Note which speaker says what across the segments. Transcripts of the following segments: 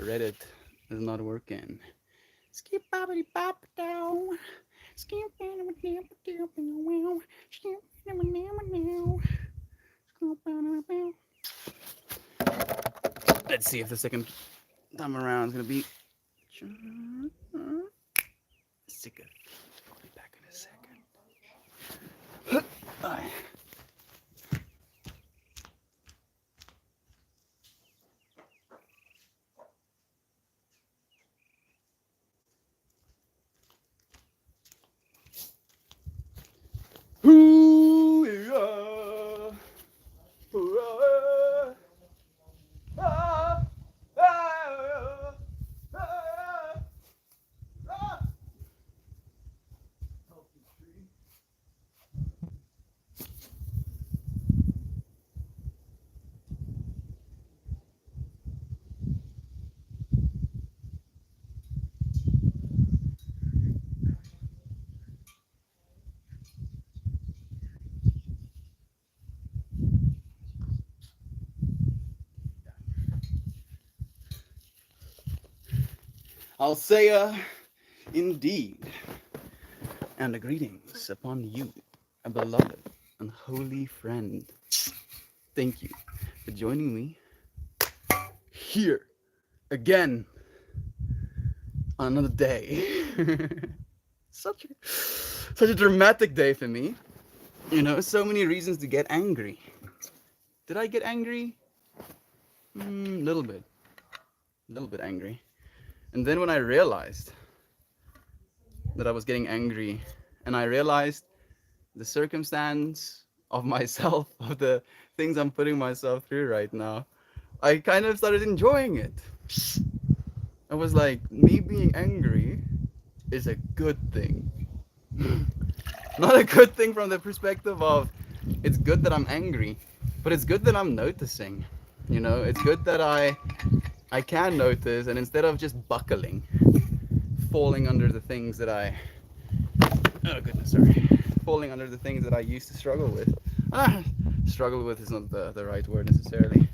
Speaker 1: Reddit is not working. Skip boppity bop down. Skip Let's see if the second time around is gonna be sicker. I'll be back in a second. Hoo-yah, hoo-yah, ah, ah, ah, ah. Healthy tree. I'll say, indeed, and a greetings upon you, a beloved and holy friend. Thank you for joining me here again on another day. Such a dramatic day for me. You know, so many reasons to get angry. Did I get angry? A little bit angry. And then when I realized that I was getting angry, and I realized the circumstance of myself, of the things I'm putting myself through right now, I kind of started enjoying it. I was like, me being angry is a good thing. Not a good thing from the perspective of it's good that I'm angry, but it's good that I'm noticing. You know, it's good that I can notice, and instead of just buckling, falling under the things that I oh goodness, sorry, falling under the things that I used to struggle with. Ah, struggle with is not the right word necessarily.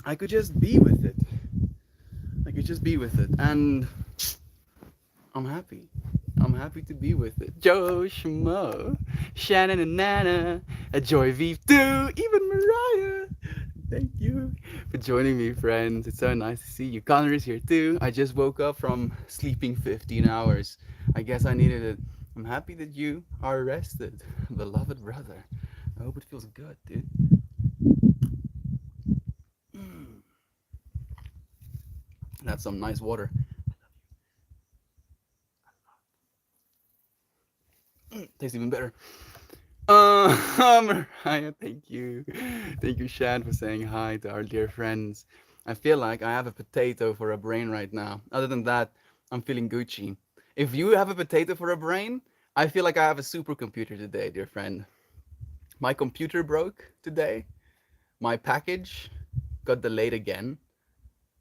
Speaker 1: I could just be with it. I could just be with it, and I'm happy. I'm happy to be with it. Joe Schmo, Shannon and Nana, Joy Vive too, even Mariah. Thank you for joining me, friends. It's so nice to see you. Connor is here too. I just woke up from sleeping 15 hours. I guess I needed it. I'm happy that you are rested, beloved brother. I hope it feels good, dude. That's some nice water. Tastes even better. Mariah, thank you. Thank you, Shad, for saying hi to our dear friends. I feel like I have a potato for a brain right now. Other than that, I'm feeling Gucci. If you have a potato for a brain, I feel like I have a supercomputer today, dear friend. My computer broke today. My package got delayed again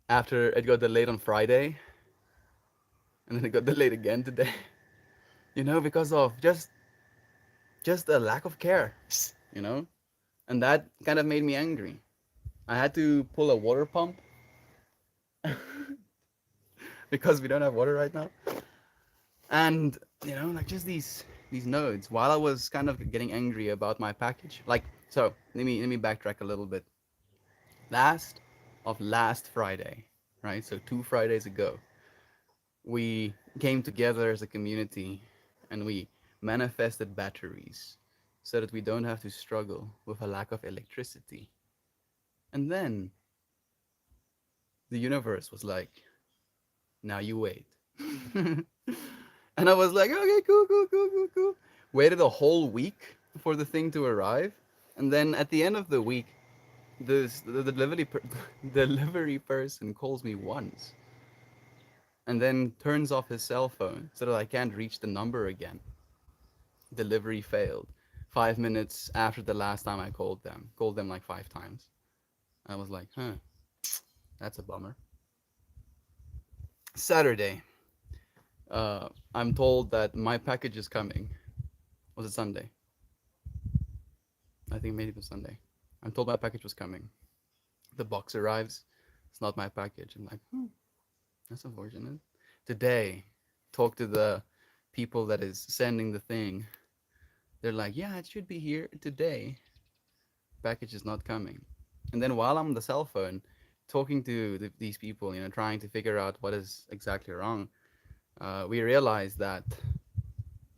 Speaker 1: after it got delayed on Friday, and then it got delayed again today. You know, because of just a lack of care, you know? And that kind of made me angry. I had to pull a water pump because we don't have water right now. And you know, like just these nodes. While I was kind of getting angry about my package, like so, let me backtrack a little bit. Last Friday, right? So 2 Fridays ago, we came together as a community and we manifested batteries so that we don't have to struggle with a lack of electricity. And then the universe was like, now you wait. And I was like, okay, cool, cool, cool, cool, cool. Waited a whole week for the thing to arrive. And then at the end of the week, the delivery person calls me once and then turns off his cell phone so that I can't reach the number again. Delivery failed. 5 minutes after the last time I called them like 5 times. I was like, huh, that's a bummer. Saturday, I'm told that my package is coming. Was it Sunday? I think maybe it was Sunday. I'm told my package was coming. The box arrives. It's not my package. I'm like, that's unfortunate. Today, talk to the people that is sending the thing. They're like, yeah, it should be here today. Package is not coming. And then while I'm on the cell phone, talking to these people, trying to figure out what is exactly wrong, we realize that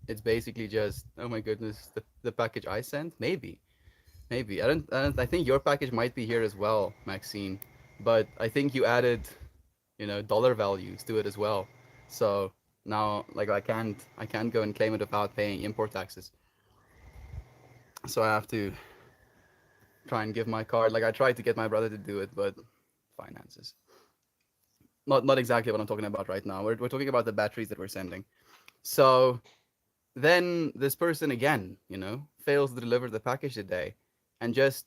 Speaker 1: it's basically just, oh my goodness, the package I sent. Maybe I think your package might be here as well, Maxine. But I think you added, dollar values to it as well. So now, like, I can't go and claim it without paying import taxes. So I have to try and give my card. Like, I tried to get my brother to do it, but finances. Not exactly what I'm talking about right now. We're talking about the batteries that we're sending. So then this person again, fails to deliver the package today, and just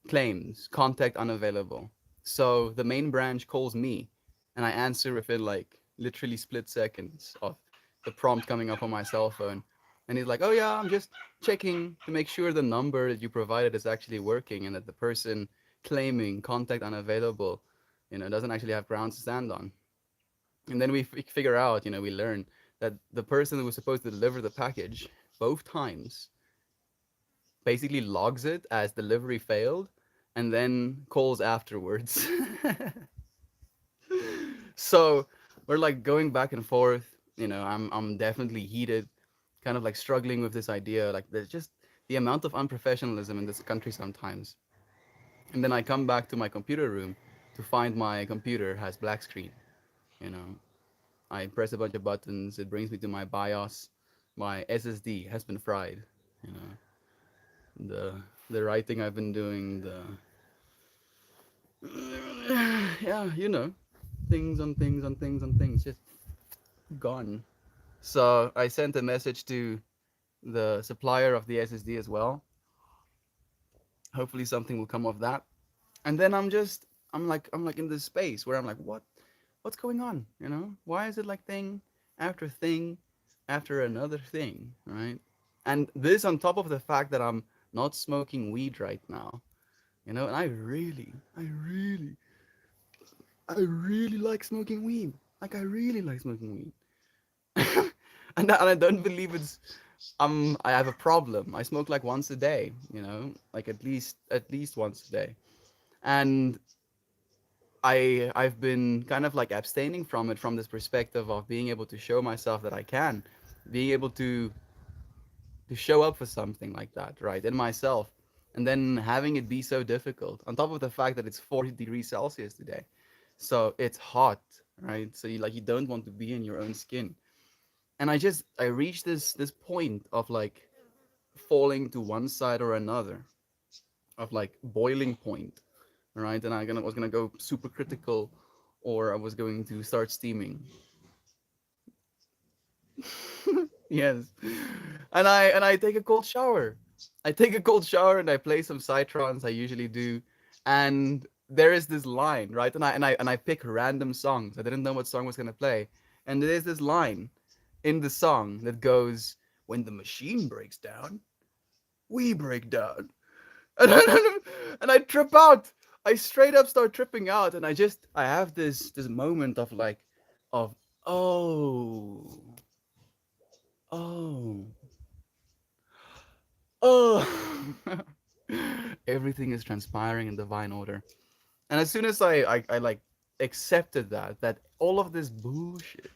Speaker 1: claims contact unavailable. So the main branch calls me, and I answer within like literally split seconds of the prompt coming up on my cell phone. And he's like, "Oh yeah, I'm just checking to make sure the number that you provided is actually working, and that the person claiming contact unavailable, doesn't actually have grounds to stand on." And then we figure out, we learn that the person who was supposed to deliver the package both times basically logs it as delivery failed and then calls afterwards. So we're like going back and forth. I'm definitely heated, kind of like struggling with this idea. Like, there's just the amount of unprofessionalism in this country sometimes. And then I come back to my computer room to find my computer has black screen. You know, I press a bunch of buttons. It brings me to my BIOS. My SSD has been fried. You know, the the writing I've been doing, the yeah, things on things on things on things, just gone. So I sent a message to the supplier of the SSD as well. Hopefully something will come of that. And then I'm like in this space where I'm like, what's going on? Why is it like thing after another thing, right? And this on top of the fact that I'm not smoking weed right now, and I really like smoking weed. Like, I really like smoking weed. And I don't believe I have a problem. I smoke like once a day, like at least once a day. And I've been kind of like abstaining from it from this perspective of being able to show myself that I can, being able to show up for something like that, right, in myself, and then having it be so difficult on top of the fact that it's 40 degrees Celsius today. So it's hot, right? So you don't want to be in your own skin. And I reached this point of like falling to one side or another, of like boiling point, right? And was gonna go super critical, or I was going to start steaming. Yes. And I take a cold shower. I take a cold shower and I play some Cytrons. I usually do. And there is this line, right? And I pick random songs. I didn't know what song was gonna play. And there's this line in the song that goes, "When the machine breaks down, we break down." And I trip out. I straight up start tripping out, and I have this moment of like, of, oh, oh, oh. Everything is transpiring in divine order. And as soon as I like accepted that all of this bullshit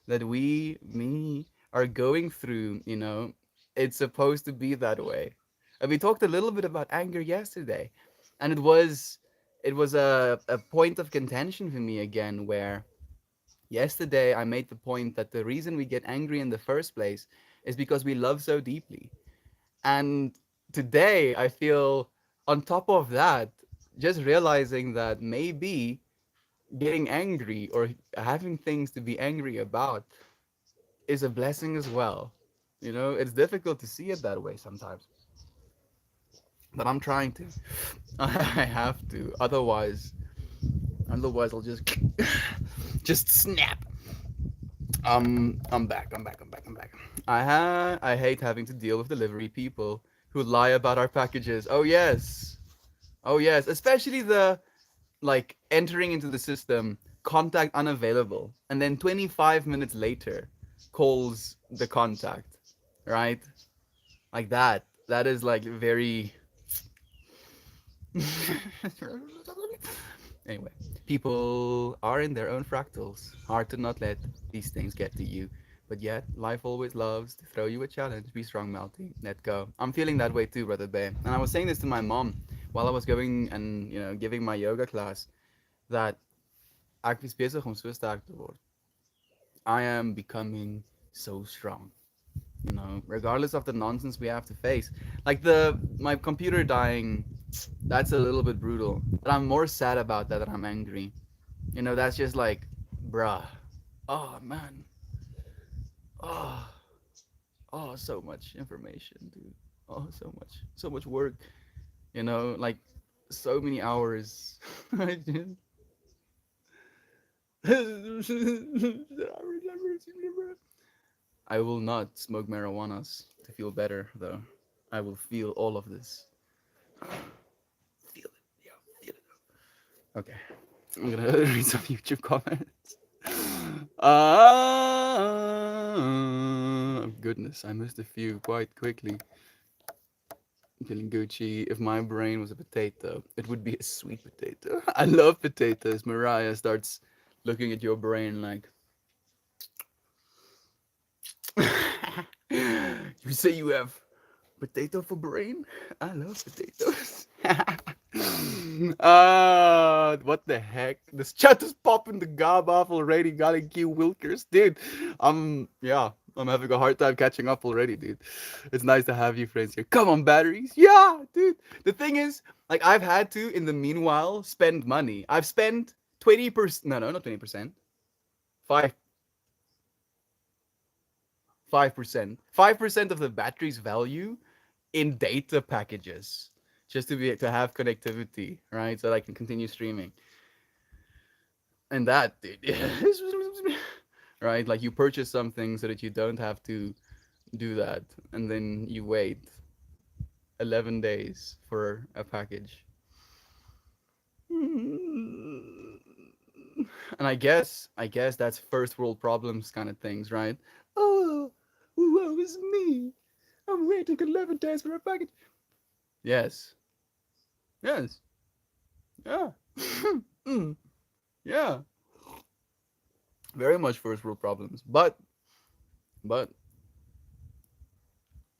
Speaker 1: that me are going through, it's supposed to be that way. And we talked a little bit about anger yesterday, and it was a point of contention for me again, where yesterday I made the point that the reason we get angry in the first place is because we love so deeply. And today I feel, on top of that, just realizing that maybe getting angry or having things to be angry about is a blessing as well. It's difficult to see it that way sometimes, but I'm trying to. I have to. Otherwise I'll just snap. I'm back. I'm back. I'm back. I'm back. I hate having to deal with delivery people who lie about our packages. Oh yes. Oh yes, especially like entering into the system, contact unavailable, and then 25 minutes later calls the contact, right? Like that. That is like very. Anyway, people are in their own fractals. Hard to not let these things get to you. But yet, life always loves to throw you a challenge. Be strong, Melty. Let go. I'm feeling that way too, Brother Bay. And I was saying this to my mom while I was going and, giving my yoga class, that ek is besig om so sterk te word. I am becoming so strong. Regardless of the nonsense we have to face. Like the my computer dying, that's a little bit brutal. But I'm more sad about that than I'm angry. That's just like, bruh. Oh man. Oh, oh, so much information, dude. Oh, so much work. Like so many hours. I just I will not smoke marijuanas to feel better, though. I will feel all of this. Feel it, yeah, feel it. Okay, I'm gonna read some YouTube comments. Goodness, I missed a few quite quickly. Feeling Gucci. If my brain was a potato, it would be a sweet potato. I love potatoes. Mariah starts looking at your brain like, you say you have potato for brain? I love potatoes. What the heck? This chat is popping the gob off already. Got Q Wilkers, dude. Yeah, I'm having a hard time catching up already, dude. It's nice to have you friends here. Come on, batteries. Yeah, dude. The thing is, like, I've had to, in the meanwhile, spend money. I've spent 20%. No, not 20%. 5 5% of the battery's value in data packages just to have connectivity, right? So that I can continue streaming. And that, dude, right? Like you purchase something so that you don't have to do that, and then you wait 11 days for a package. And I guess that's first world problems kind of things, right? Oh, woe is me. I'm waiting 11 days for a package. Yes. Yes. Yeah. Mm, yeah. Very much first world problems. But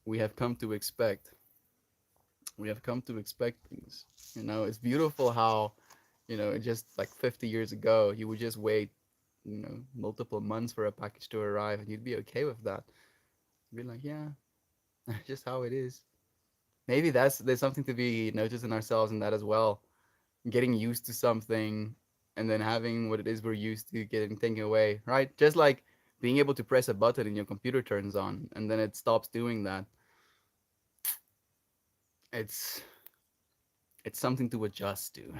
Speaker 1: we have come to expect. We have come to expect things. It's beautiful how, just like 50 years ago, you would just wait, multiple months for a package to arrive and you'd be okay with that. You'd be like, yeah, that's just how it is. Maybe there's something to be noticed in ourselves in that as well. Getting used to something and then having what it is we're used to getting taken away, right? Just like being able to press a button and your computer turns on and then it stops doing that. It's it's something to adjust to,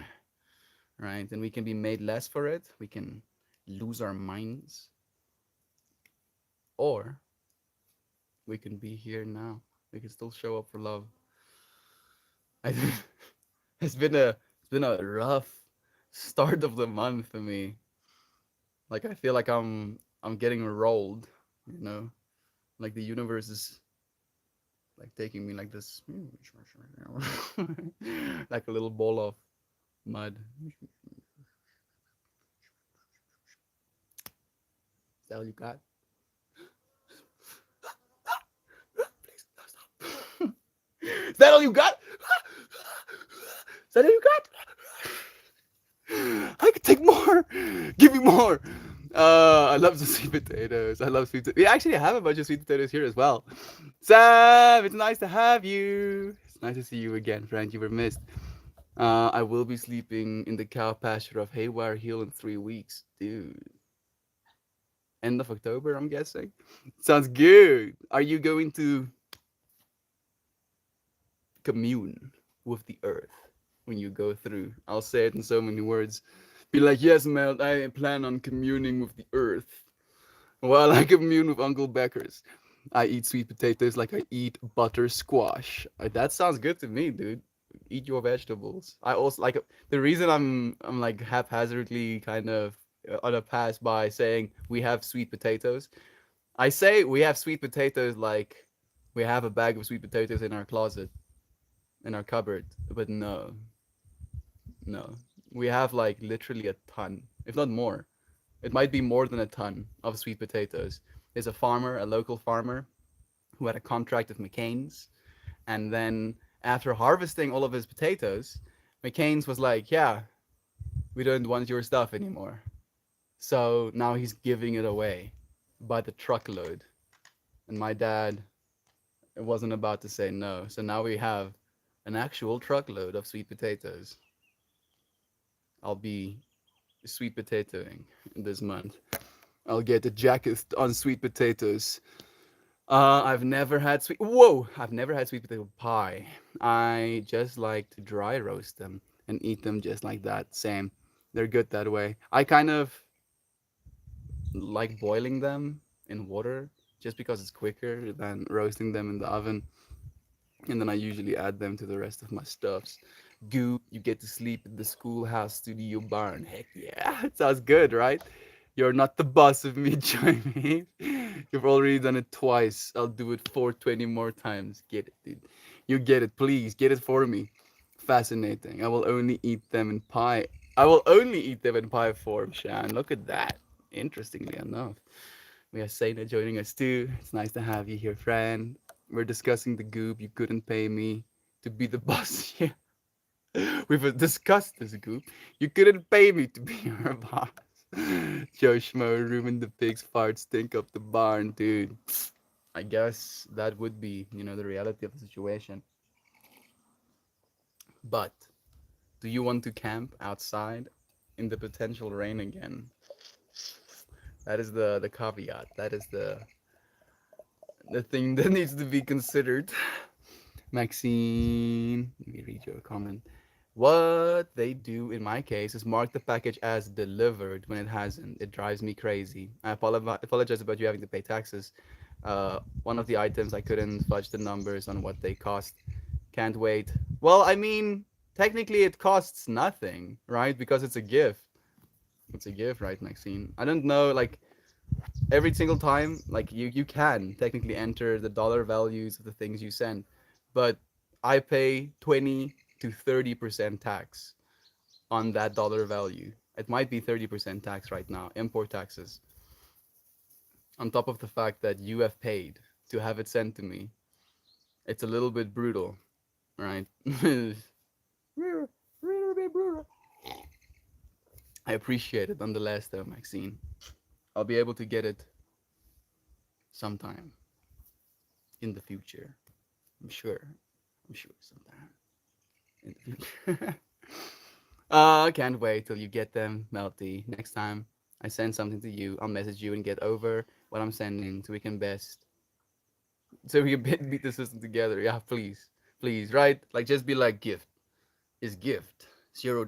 Speaker 1: right? And we can be made less for it. We can lose our minds, or we can be here now. We can still show up for love. I, it's been a rough start of the month for me. Like I feel like I'm getting rolled, you know, like the universe is like taking me like this, like a little ball of mud. Is that all you got? Please, stop. Is that all you got? Is that all you got? I could take more. Give me more. I love the sweet potatoes. I love sweet. We actually have a bunch of sweet potatoes here as well. Sam, it's nice to have you. It's nice to see you again, friend. You were missed. I will be sleeping in the cow pasture of Haywire Hill in 3 weeks, dude. End of October, I'm guessing. Sounds good. Are you going to commune with the earth when you go through? I'll say it in so many words. Be like, yes, Mel, I plan on communing with the earth. While I commune with Uncle Becker's. I eat sweet potatoes like I eat butter squash. That sounds good to me, dude. eat your vegetables. I also like the reason I'm like haphazardly kind of on a pass by saying we have sweet potatoes. I say we have sweet potatoes like we have a bag of sweet potatoes in our closet, in our cupboard, but no, no. We have like literally a ton, if not more. It might be more than a ton of sweet potatoes. There's a farmer, a local farmer, who had a contract with McCain's, and then after harvesting all of his potatoes, McCain's was like, "Yeah, we don't want your stuff anymore." So now he's giving it away by the truckload. And my dad wasn't about to say no. So now we have an actual truckload of sweet potatoes. I'll be sweet potatoing this month. I'll get a jacket on sweet potatoes. I've never had sweet. Whoa! I've never had sweet potato pie. I just like to dry roast them and eat them just like that. Same. They're good that way. I kind of like boiling them in water just because it's quicker than roasting them in the oven. And then I usually add them to the rest of my stuffs. Goop, you get to sleep in the schoolhouse studio barn. Heck yeah, it sounds good, right? You're not the boss of me, Jamie. You've already done it twice. I'll do it 420 more times. Get it, dude. You get it, please. Get it for me. Fascinating. I will only eat them in pie. I will only eat them in pie form, Shan. Look at that. Interestingly enough. We have Saina joining us too. It's nice to have you here, friend. We're discussing the goop. You couldn't pay me to be the boss. Yeah. We've discussed this goop. You couldn't pay me to be your boss. Joe Schmo, room the pigs, fart, stink up the barn, dude. I guess that would be, the reality of the situation. But do you want to camp outside in the potential rain again? That is the caveat. That is the thing that needs to be considered. Maxine, let me read your comment. What they do in my case is mark the package as delivered when it hasn't. It drives me crazy. I apologize about you having to pay taxes. One of the items I couldn't fudge the numbers on what they cost. Can't wait. Well, I mean, technically it costs nothing, right? Because it's a gift. It's a gift, right, Maxine? I don't know, like every single time, like you can technically enter the dollar values of the things you send, but I pay 20 to 30% tax on that dollar value. It might be 30% tax right now, import taxes, on top of the fact that you have paid to have it sent to me. It's a little bit brutal, right? Little bit brutal. I appreciate it nonetheless, though, Maxine. I'll be able to get it sometime in the future. I'm sure. I'm sure sometime in the future. Can't wait till you get them, Melty. Next time I send something to you, I'll message you and get over what I'm sending so we can beat the system together. Yeah, please. Please, right? Like just be like gift is gift. $0.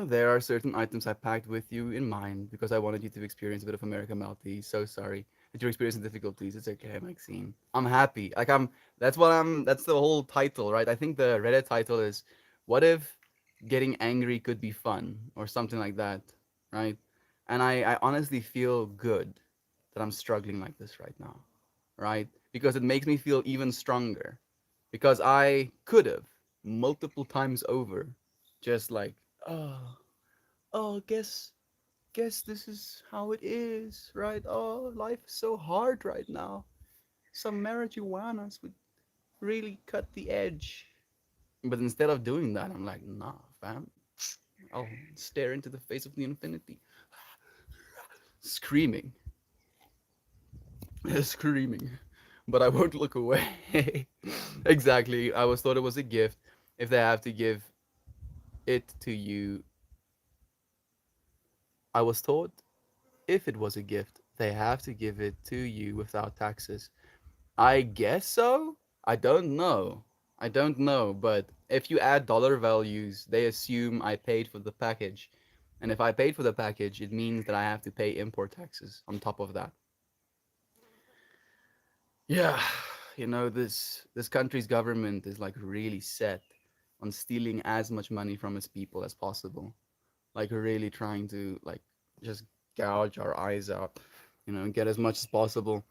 Speaker 1: There are certain items I packed with you in mind because I wanted you to experience a bit of America, Melty. So sorry that you're experiencing difficulties. It's okay, Maxine. I'm happy. Like that's the whole title, right? I think the Reddit title is what if getting angry could be fun or something like that, right? And I honestly feel good that I'm struggling like this right now, right? Because it makes me feel even stronger. Because I could have multiple times over just like, oh, oh, guess this is how it is, right? Oh, life is so hard right now. Some marijuanas would really cut the edge. But instead of doing that, I'm like, nah, fam. I'll stare into the face of the infinity, screaming, screaming. But I won't look away. Exactly. I was thought it was a gift. If they have to give it to you, I was taught if it was a gift, they have to give it to you without taxes. I guess so. I don't know. I don't know, but if you add dollar values, they assume I paid for the package. And if I paid for the package, it means that I have to pay import taxes on top of that. Yeah, this country's government is like really set on stealing as much money from its people as possible, like really trying to like just gouge our eyes out, and get as much as possible.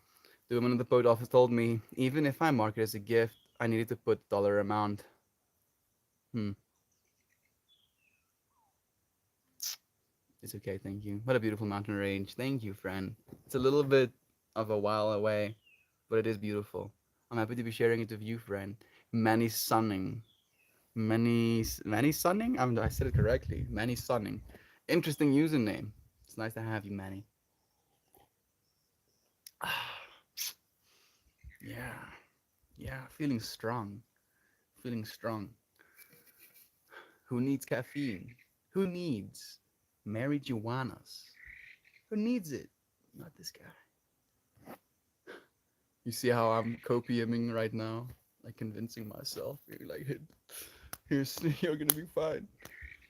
Speaker 1: The woman in the post office told me, even if I mark it as a gift, I needed to put dollar amount. Hmm, it's okay, thank you. What a beautiful mountain range. Thank you, friend. It's a little bit of a while away, but it is beautiful. I'm happy to be sharing it with you, friend. Manny Sunning. Manny Sunning? I said it correctly. Manny Sunning. Interesting username. It's nice to have you, Manny. Yeah, yeah, feeling strong. Feeling strong. Who needs caffeine? Who needs marijuanas? Who needs it? Not this guy. You see how I'm copiuming right now? Like convincing myself. You're like, here's, you're gonna be fine.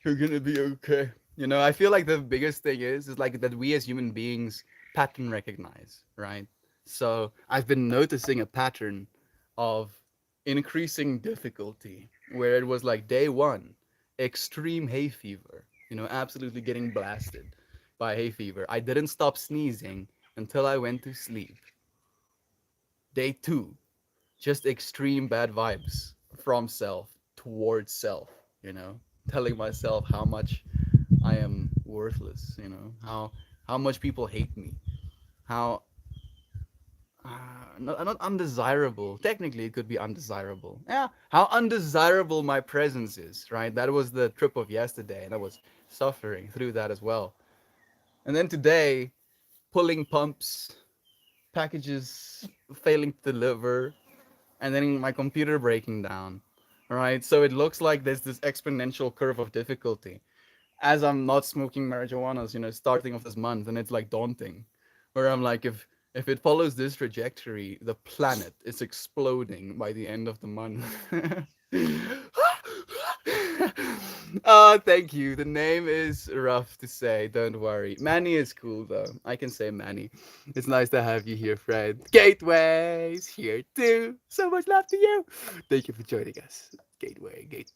Speaker 1: You're gonna be okay. I feel like the biggest thing is like that we as human beings pattern recognize, right? So I've been noticing a pattern of increasing difficulty where it was like day one, extreme hay fever, absolutely getting blasted by hay fever. I didn't stop sneezing until I went to sleep. Day two, just extreme bad vibes from self towards self, telling myself how much I am worthless, how much people hate me, how not undesirable. Technically, it could be undesirable. Yeah, how undesirable my presence is, right? That was the trip of yesterday, and I was suffering through that as well. And then today, pulling pumps, packages failing to deliver, and then my computer breaking down. All right, so it looks like there's this exponential curve of difficulty as I'm not smoking marijuana, starting of this month, and it's like daunting, where I'm like, if it follows this trajectory, the planet is exploding by the end of the month. Oh, thank you. The name is rough to say. Don't worry. Manny is cool though. I can say Manny. It's nice to have you here, Fred. Gateway's here too. So much love to you. Thank you for joining us. Gateway, Gate.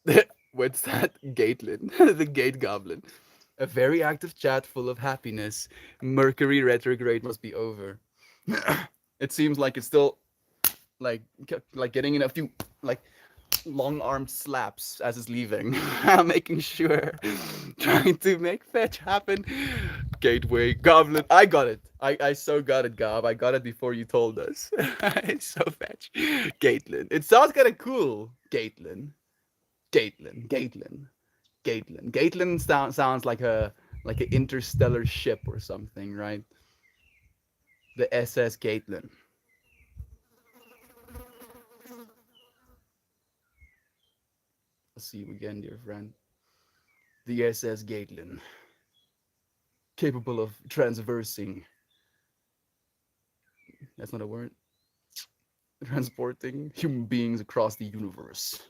Speaker 1: What's that? Gatelin, the Gate Goblin. A very active chat full of happiness. Mercury retrograde must be over. It seems like it's still like getting in a few like long armed slaps as it's leaving. Making sure, trying to make fetch happen. Gateway Goblin. I got it. I so got it, Gob. I got it before you told us. It's so fetch. Gatelin. It sounds kind of cool. Gatelin. Gatelin. Gatelin. Gatelin. Gatelin sounds like an interstellar ship or something, right? The SS Gatelin. I'll see you again, dear friend. The SS Gatelin, capable of transversing. That's not a word. Transporting human beings across the universe.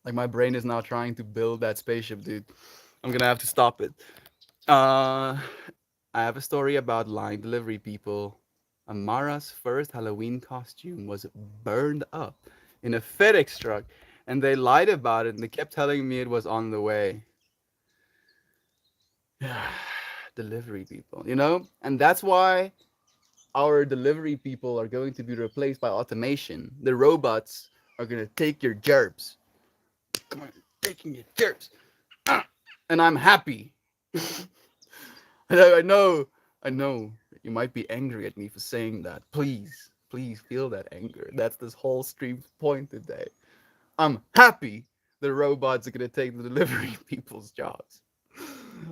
Speaker 1: Like my brain is now trying to build that spaceship, dude. I'm gonna have to stop it. Uh, I have a story about line delivery people. Amara's first Halloween costume was burned up in a FedEx truck, and they lied about it and they kept telling me it was on the way. Delivery people, And that's why our delivery people are going to be replaced by automation. The robots are going to take your gerbs. Come on, taking your gerbs. And I'm happy. I know, I know you might be angry at me for saying that. Please feel that anger. That's this whole stream's point today. I'm happy the robots are gonna take the delivery people's jobs.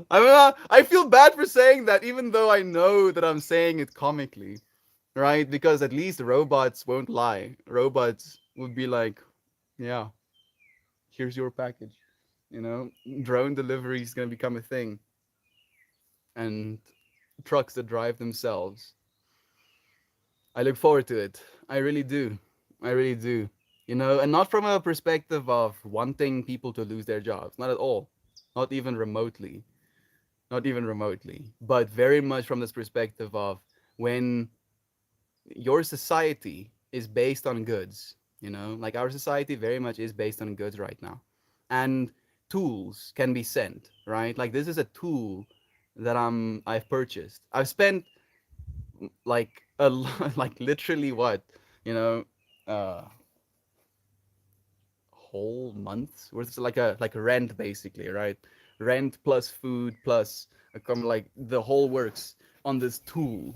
Speaker 1: I feel bad for saying that, even though I know that I'm saying it comically, right? Because at least robots won't lie. Robots would be like, yeah, here's your package. Drone delivery is gonna become a thing, and trucks that drive themselves. I look forward to it. I really do. I really do. And not from a perspective of wanting people to lose their jobs. Not at all. Not even remotely. not even remotely, but very much from this perspective of when your society is based on goods, like our society very much is based on goods right now. And tools can be sent, right? Like this is a tool that I've purchased. I've spent like like literally what, you know, uh whole months worth, like rent basically, right? Rent plus food plus like the whole works on this tool,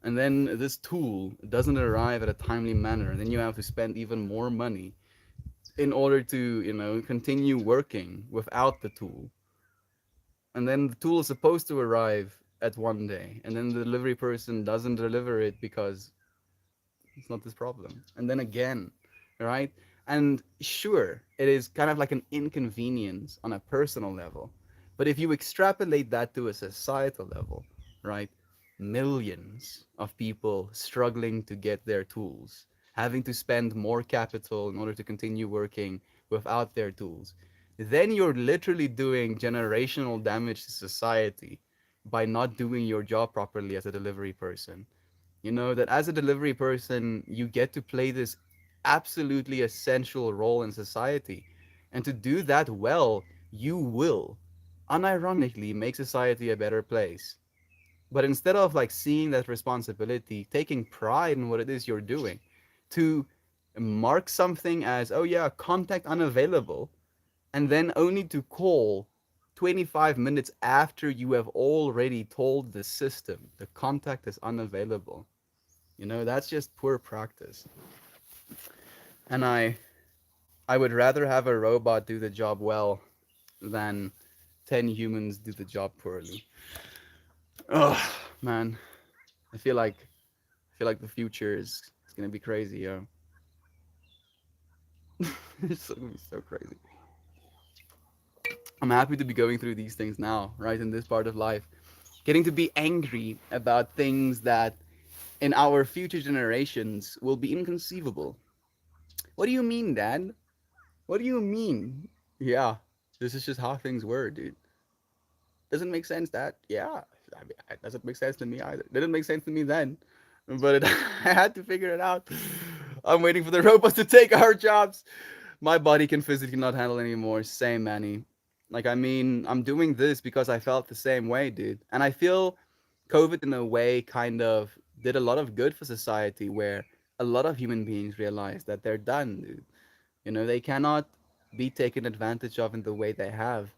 Speaker 1: and then this tool doesn't arrive at a timely manner, and then you have to spend even more money in order to continue working without the tool. And then the tool is supposed to arrive at one day, and then the delivery person doesn't deliver it because it's not this problem. And then again, right? And sure, it is kind of like an inconvenience on a personal level. But if you extrapolate that to a societal level, right? Millions of people struggling to get their tools, having to spend more capital in order to continue working without their tools, then you're literally doing generational damage to society by not doing your job properly as a delivery person. That as a delivery person, you get to play this absolutely essential role in society. And to do that well, you will unironically make society a better place. But instead of like seeing that responsibility, taking pride in what it is you're doing, to mark something as, oh yeah, contact unavailable, and then only to call 25 minutes after you have already told the system the contact is unavailable. That's just poor practice. And I would rather have a robot do the job well than 10 humans do the job poorly. Oh, man. I feel like the future is going to be crazy, yo. It's going to be so crazy. I'm happy to be going through these things now, right, in this part of life. Getting to be angry about things that in our future generations will be inconceivable. What do you mean, Dad? What do you mean? Yeah, this is just how things were, dude. Doesn't make sense that, yeah. I mean, it doesn't make sense to me either. Didn't make sense to me then, but I had to figure it out. I'm waiting for the robots to take our jobs. My body can physically not handle anymore. Same, Manny. Like, I mean, I'm doing this because I felt the same way, dude. And I feel COVID, in a way, kind of did a lot of good for society where a lot of human beings realize that they're done, dude. They cannot be taken advantage of in the way they have.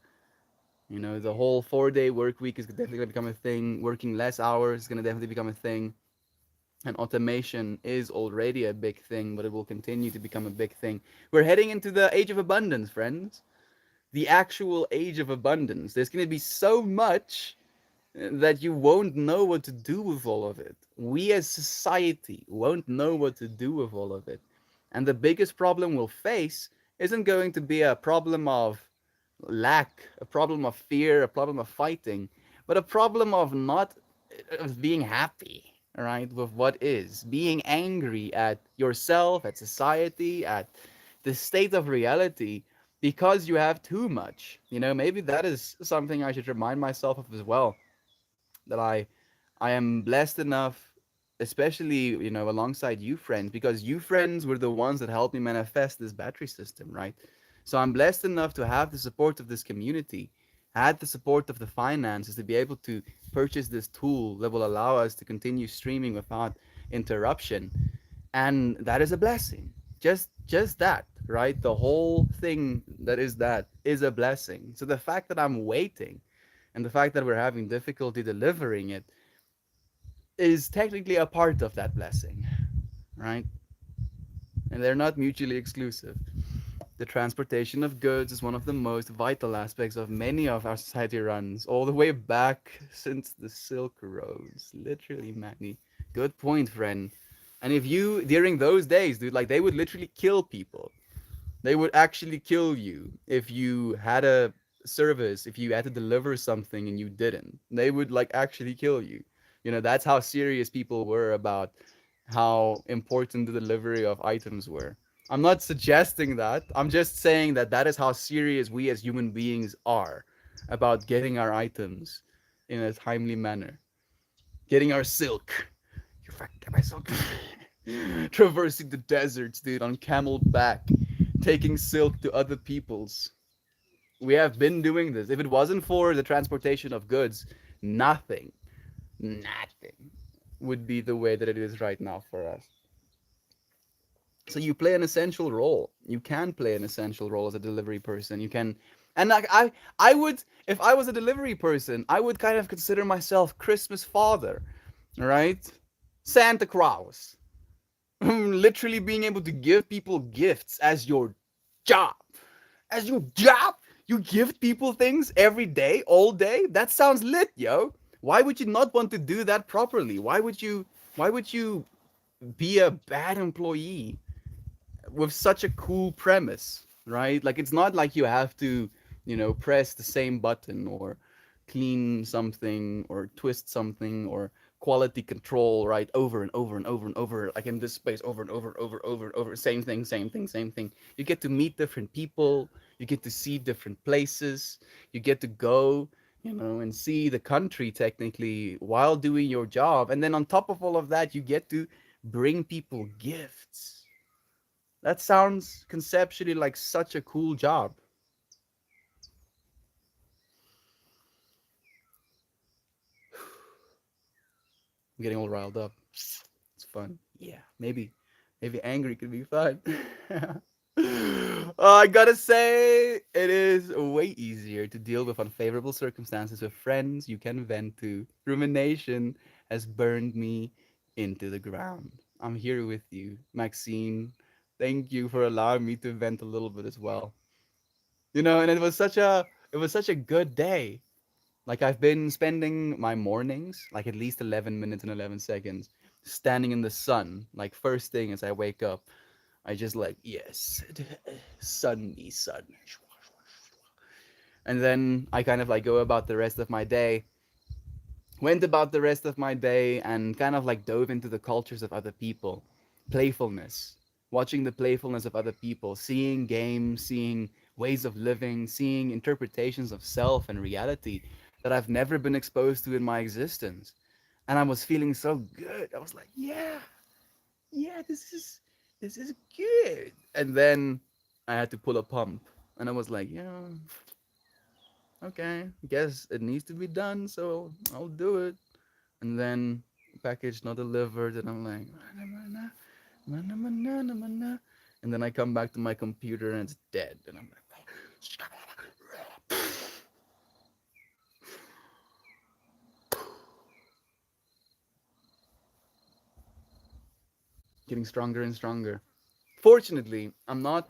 Speaker 1: The whole 4-day work week is definitely going to become a thing. Working less hours is going to definitely become a thing. And automation is already a big thing, but it will continue to become a big thing. We're heading into the age of abundance, friends. The actual age of abundance. There's going to be so much that you won't know what to do with all of it. We as society won't know what to do with all of it. And the biggest problem we'll face isn't going to be a problem of lack, a problem of fear, a problem of fighting, but a problem of not of being happy, right, with what is, being angry at yourself, at society, at the state of reality because you have too much. Maybe that is something I should remind myself of as well, that I am blessed enough, especially alongside you friends, because you friends were the ones that helped me manifest this battery system, right? So I'm blessed enough to have the support of this community, had the support of the finances to be able to purchase this tool that will allow us to continue streaming without interruption, and that is a blessing. Just that, right? The whole thing that is a blessing. So the fact that I'm waiting and the fact that we're having difficulty delivering it is technically a part of that blessing, right? And they're not mutually exclusive. The transportation of goods is one of the most vital aspects of many of our society runs, all the way back since the Silk Roads. Literally, Manny. Good point, friend. And if you, during those days, dude, like they would literally kill people. They would actually kill you if you had a service, if you had to deliver something and you didn't. They would like actually kill you. That's how serious people were about how important the delivery of items were. I'm not suggesting that. I'm just saying that that is how serious we as human beings are about getting our items. in a timely manner, getting our silk. You fucking get my silk. Traversing the deserts, dude, on camel back, taking silk to other peoples. We have been doing this. If it wasn't for the transportation of goods, nothing, nothing would be the way that it is right now for us. So you play an essential role. You can play an essential role as a delivery person. You can, and like I would, if I was a delivery person, I would kind of consider myself Christmas father, right? Santa Claus, literally being able to give people gifts as your job, as your job. You give people things every day, all day. That sounds lit, yo. Why would you not want to do that properly? Why would you? Why would you be a bad employee with such a cool premise, right? Like it's not like you have to, press the same button or clean something or twist something or quality control, right? Over and over and over and over, like in this space, over and over, over, over, over, same thing, same thing, same thing. You get to meet different people, you get to see different places, you get to go, and see the country technically while doing your job. And then on top of all of that, you get to bring people gifts. That sounds conceptually like such a cool job. I'm getting all riled up. It's fun. Yeah, maybe angry could be fun. I gotta say, it is way easier to deal with unfavorable circumstances with friends you can vent to. Rumination has burned me into the ground. I'm here with you, Maxine. Thank you for allowing me to vent a little bit as well. And it was such a good day. Like I've been spending my mornings, like at least 11 minutes and 11 seconds, standing in the sun. Like first thing as I wake up, I just like, yes, sun me, sun. And then I kind of like go about the rest of my day. Went about the rest of my day and kind of like dove into the cultures of other people. Playfulness. Watching the playfulness of other people, seeing games, seeing ways of living, seeing interpretations of self and reality that I've never been exposed to in my existence. And I was feeling so good. I was like, yeah, yeah, this is good. And then I had to pull a pump. And I was like, yeah, okay, guess it needs to be done, so I'll do it. And then package not delivered, and I'm like, and then I come back to my computer and it's dead, and I'm like, getting stronger and stronger. Fortunately, I'm not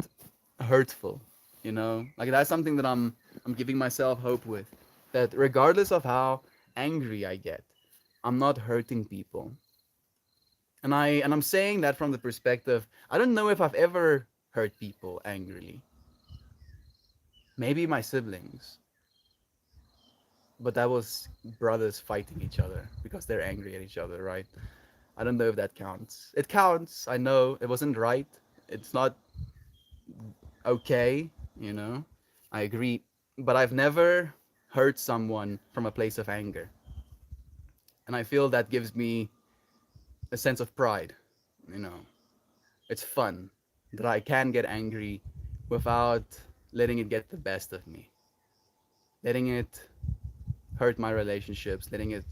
Speaker 1: hurtful, like that's something that I'm giving myself hope with, that regardless of how angry I get, I'm not hurting people. And I'm saying that from the perspective, I don't know if I've ever hurt people angrily. Maybe my siblings, but that was brothers fighting each other because they're angry at each other, right? I don't know if that counts. It counts. I know it wasn't right. It's not okay, you know. I agree, but I've never hurt someone from a place of anger. And I feel that gives me a sense of pride, you know. It's fun that I can get angry without letting it get the best of me, letting it hurt my relationships, letting it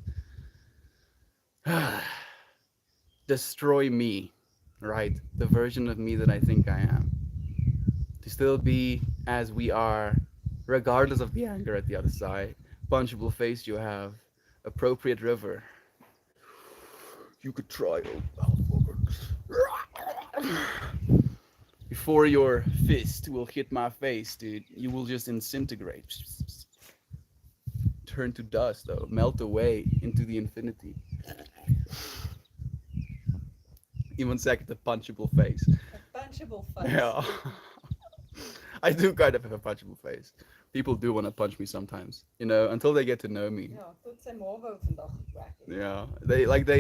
Speaker 1: destroy me, right? The version of me that I think I am. To still be as we are, regardless of the anger at the other side. Punchable face you have, appropriate river. You could try, before your fist will hit my face, dude. You will just disintegrate. Turn to dust, though. Melt away into the infinity. Even second, a punchable face.
Speaker 2: A punchable face.
Speaker 1: Yeah. I do kind of have a punchable face. People do want to punch me sometimes, until they get to know me.
Speaker 2: Ja, tot sy ma wou vandag getrek het.
Speaker 1: Yeah,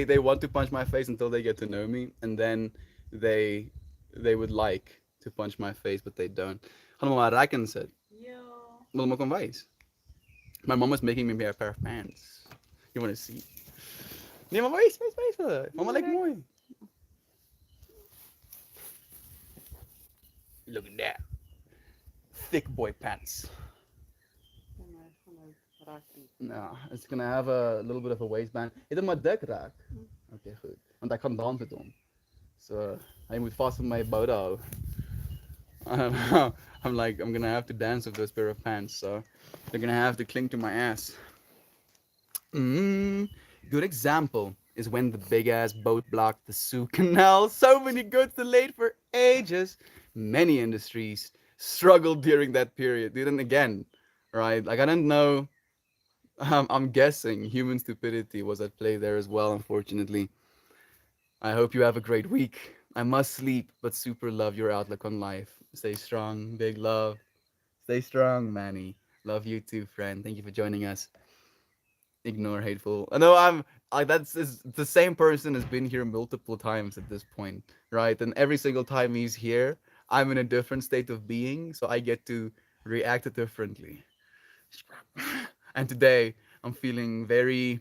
Speaker 1: they want to punch my face until they get to know me, and then they would like to punch my face, but they don't. Gaan maar rekken sit.
Speaker 2: Ja.
Speaker 1: Wil maar kom wys. My mom was making me wear a pair of pants. You want to see? Nee, maar wees. Mama lijkt mooi. Look at that. Thick boy pants. Nou, it's gonna have a little bit of a waistband. Is het maar dik raak? Oké, goed. Want ik kan dansen doen. So, hij moet vast op mijn boot houden. I'm gonna have to dance with those pair of pants, so they're gonna have to cling to my ass. Good example is when the big ass boat blocked the Suez Canal. So many goods delayed for ages. Many industries struggled during that period. Dude, and again, right? Like, I don't know. I'm guessing human stupidity was at play there as well, unfortunately. I hope you have a great week. I must sleep, but super love your outlook on life. Stay strong, big love. Stay strong, Manny. Love you too, friend. Thank you for joining us. Ignore hateful. I know I'm like the same person has been here multiple times at this point, right? And every single time he's here, I'm in a different state of being, so I get to react differently. And today I'm feeling very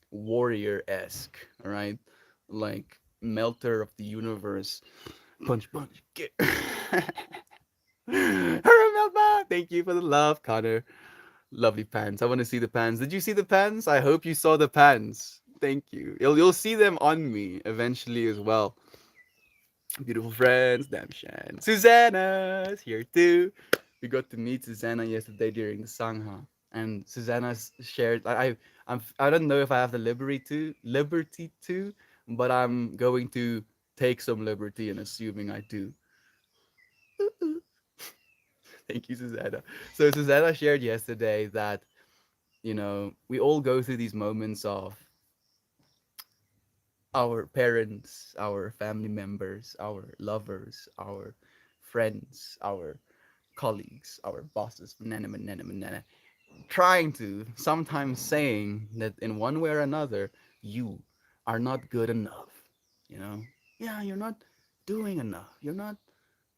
Speaker 1: warrior-esque, all right? Like melter of the universe. Punch, get. Thank you for the love, Connor. Lovely pants. I want to see the pants. Did you see the pants? I hope you saw the pants. Thank you. You'll see them on me eventually as well. Beautiful friends, Damshan. Susanna's here too. We got to meet Susanna yesterday during the Sangha, and Susanna shared. I don't know if I have the liberty to, but I'm going to take some liberty in assuming I do. Thank you, Susanna. So Susanna shared yesterday that, we all go through these moments of our parents, our family members, our lovers, our friends, our colleagues, our bosses, trying to, sometimes saying that in one way or another, you are not good enough. Yeah, you're not doing enough. You're not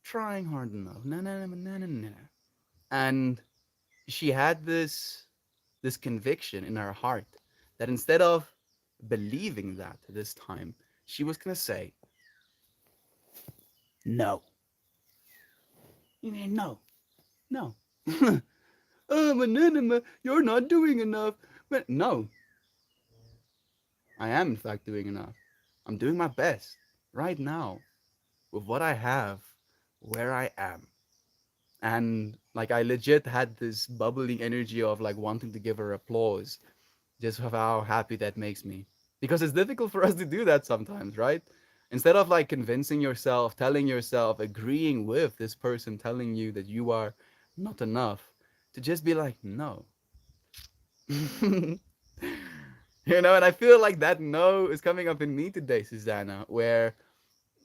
Speaker 1: trying hard enough. And she had this conviction in her heart that instead of believing that this time, she was gonna say, no. No. Oh, you're not doing enough. But no. I am in fact doing enough. I'm doing my best right now with what I have, where I am. And like, I legit had this bubbling energy of like wanting to give her applause just for how happy that makes me. Because it's difficult for us to do that sometimes, right? Instead of like convincing yourself, telling yourself, agreeing with this person telling you that you are not enough, to just be like, no. And I feel like that no is coming up in me today, Susanna, where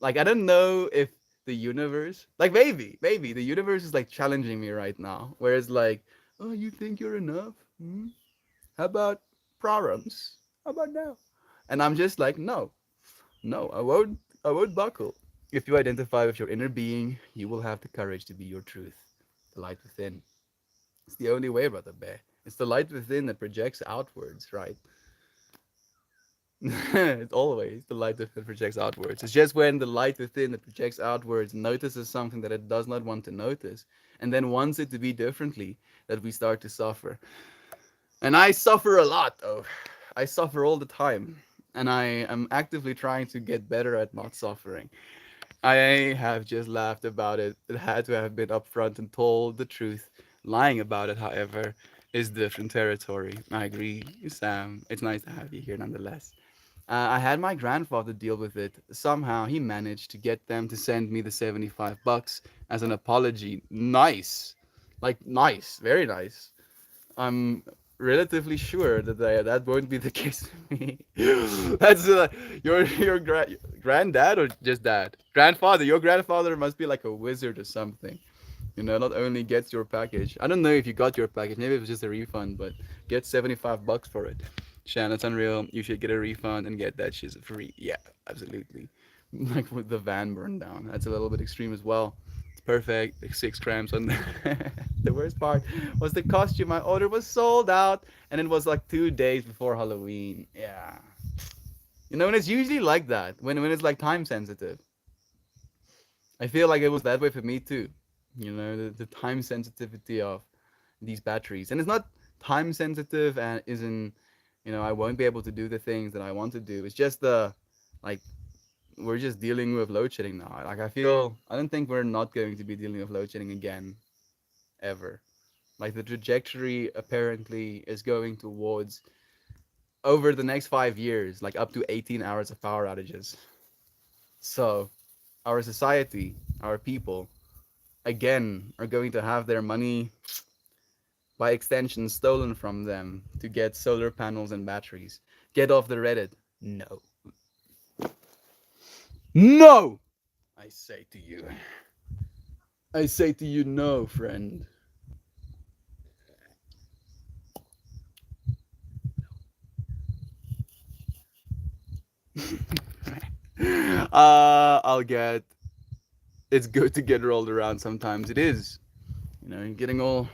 Speaker 1: like, I don't know if the universe, like, maybe the universe is like challenging me right now, where it's like, oh, you think you're enough? How about problems? How about now? And I'm just like, no, I won't buckle. If you identify with your inner being, you will have the courage to be your truth, the light within. It's the only way, brother bear. It's the light within that projects outwards, right? It's always the light that projects outwards. It's just when the light within that projects outwards notices something that it does not want to notice, and then wants it to be differently, that we start to suffer. And I suffer a lot, though. I suffer all the time. And I am actively trying to get better at not suffering. I have just laughed about it. It had to have been upfront and told the truth. Lying about it, however, is different territory. I agree, Sam. It's nice to have you here nonetheless. I had my grandfather deal with it. Somehow he managed to get them to send me the $75 as an apology. Nice. Like, nice. Very nice. I'm relatively sure that that won't be the case for me. That's your granddad or just dad? Grandfather. Your grandfather must be like a wizard or something. Not only gets your package. I don't know if you got your package. Maybe it was just a refund, but get $75 for it. Shan, that's unreal. You should get a refund and get that shit free. Yeah, absolutely. Like with the van burned down. That's a little bit extreme as well. It's perfect. Like 6 grams on there. The worst part was the costume I ordered was sold out, and it was like 2 days before Halloween. Yeah. And it's usually like that when it's like time sensitive. I feel like it was that way for me too. The time sensitivity of these batteries. And it's not time sensitive and isn't, I won't be able to do the things that I want to do. It's just like, we're just dealing with load shedding now. Like, I don't think we're not going to be dealing with load shedding again, ever. Like, the trajectory apparently is going towards, over the next 5 years, like up to 18 hours of power outages. So, our society, our people, again, are going to have their money, by extension, stolen from them to get solar panels and batteries. Get off the Reddit. No. No! I say to you. I say to you, no, friend. I'll get. It's good to get rolled around sometimes. It is. Getting all.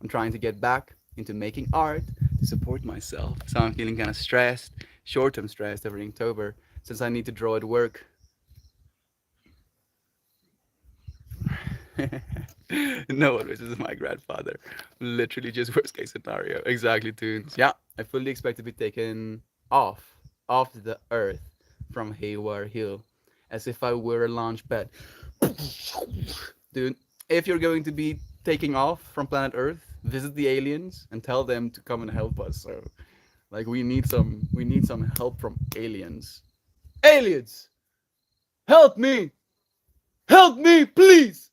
Speaker 1: I'm trying to get back into making art to support myself. So I'm feeling kind of stressed, short-term stressed every October, since I need to draw at work. No one wishes my grandfather. Literally just worst case scenario. Exactly, tunes. Yeah, I fully expect to be taken off the earth from Haywire Hill, as if I were a launch pad. Dude, if you're going to be taking off from planet Earth, visit the aliens and tell them to come and help us. So, like, we need some help from aliens. Aliens, help me! Help me, please!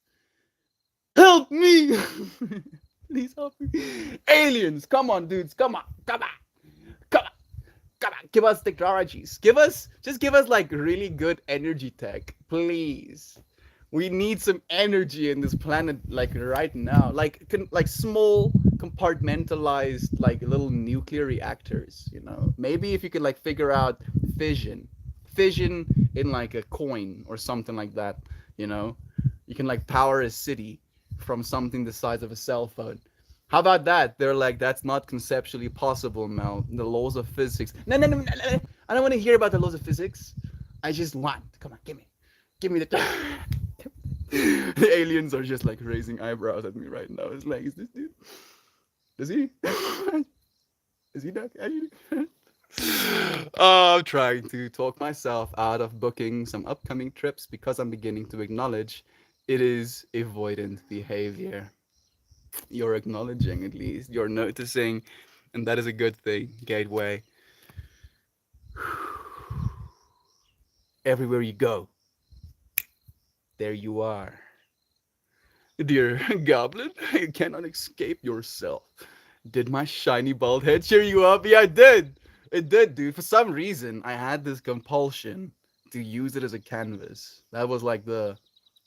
Speaker 1: Help me! Please help me. Aliens, come on, dudes, come on, come on, come on, come on. Give us technologies. Just give us like really good energy tech, please. We need some energy in this planet, like right now. Like small, compartmentalized, like little nuclear reactors. Maybe if you could like figure out fission, fission in like a coin or something like that. You know, you can like power a city from something the size of a cell phone. How about that? They're like, that's not conceptually possible, Mel. The laws of physics. No, no, no, no, no. I don't want to hear about the laws of physics. I just want. Come on, give me the. The aliens are just like raising eyebrows at me right now. It's like, is this dude? Is he? Is he not? I'm trying to talk myself out of booking some upcoming trips because I'm beginning to acknowledge it is avoidant behavior. You're acknowledging, at least. You're noticing, and that is a good thing, Gateway. Everywhere you go, there you are. Dear goblin, you cannot escape yourself. Did my shiny bald head cheer you up? Yeah, I did. It did, dude. For some reason, I had this compulsion to use it as a canvas. That was like the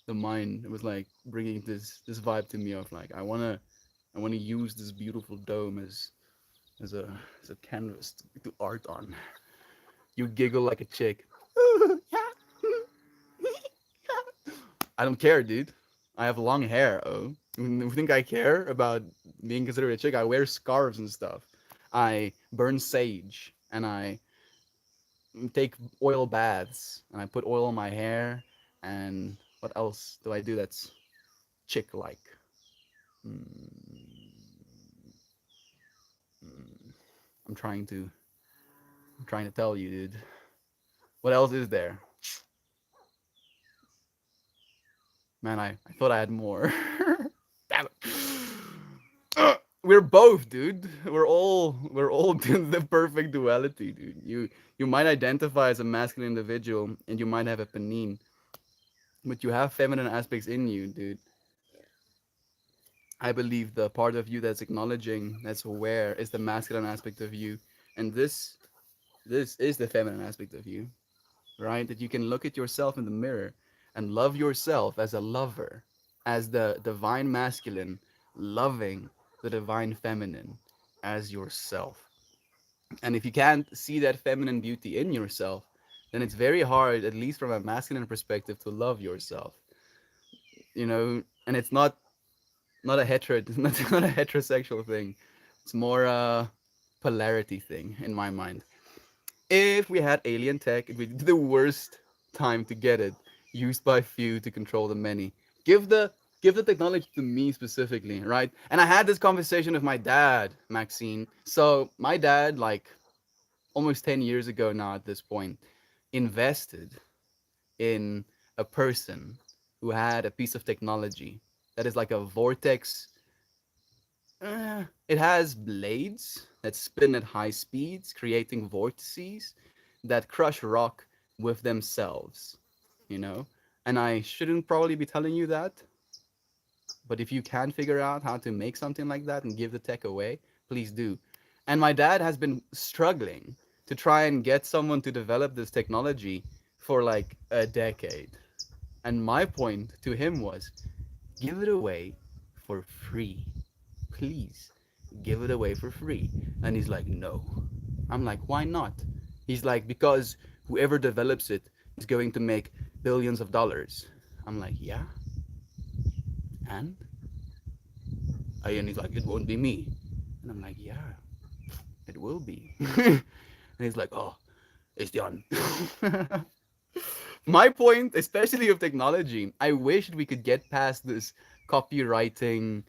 Speaker 1: mind. It was like bringing this vibe to me of like, I wanna use this beautiful dome as a as a canvas to art on. You giggle like a chick. I don't care, dude. I have long hair. Oh, you think I care about being considered a chick? I wear scarves and stuff. I burn sage and I take oil baths and I put oil on my hair. And what else do I do that's chick-like? Mm, mm, I'm trying to. I'm trying to tell you, dude. What else is there? Man, I thought I had more. Damn it. We're both, dude. We're all the perfect duality, dude. You might identify as a masculine individual and you might have a panine, but you have feminine aspects in you, dude. I believe the part of you that's acknowledging, that's aware, is the masculine aspect of you, and this is the feminine aspect of you, right? That you can look at yourself in the mirror and love yourself as a lover, as the divine masculine, loving the divine feminine as yourself. And if you can't see that feminine beauty in yourself, then it's very hard, at least from a masculine perspective, to love yourself. You know, and it's not a not a heterosexual thing. It's more a polarity thing in my mind. If we had alien tech, it would be the worst time to get it, used by few to control the many. Give the give the technology to me specifically, right? And I had this conversation with my dad, Maxine. So my dad, like almost 10 years ago now at this point, invested in a person who had a piece of technology that is like a vortex. It has blades that spin at high speeds, creating vortices that crush rock with themselves, you know? And I shouldn't probably be telling you that, but if you can figure out how to make something like that and give the tech away, please do. And my dad has been struggling to try and get someone to develop this technology for like a decade. And my point to him was give it away for free. Please give it away for free. And he's like, no. I'm like, why not? He's like, because whoever develops it is going to make billions of dollars. I'm like, yeah. And and he's like, it won't be me. And I'm like, yeah, it will be. And he's like, oh, it's done. My point, especially of technology, I wished we could get past this copywriting,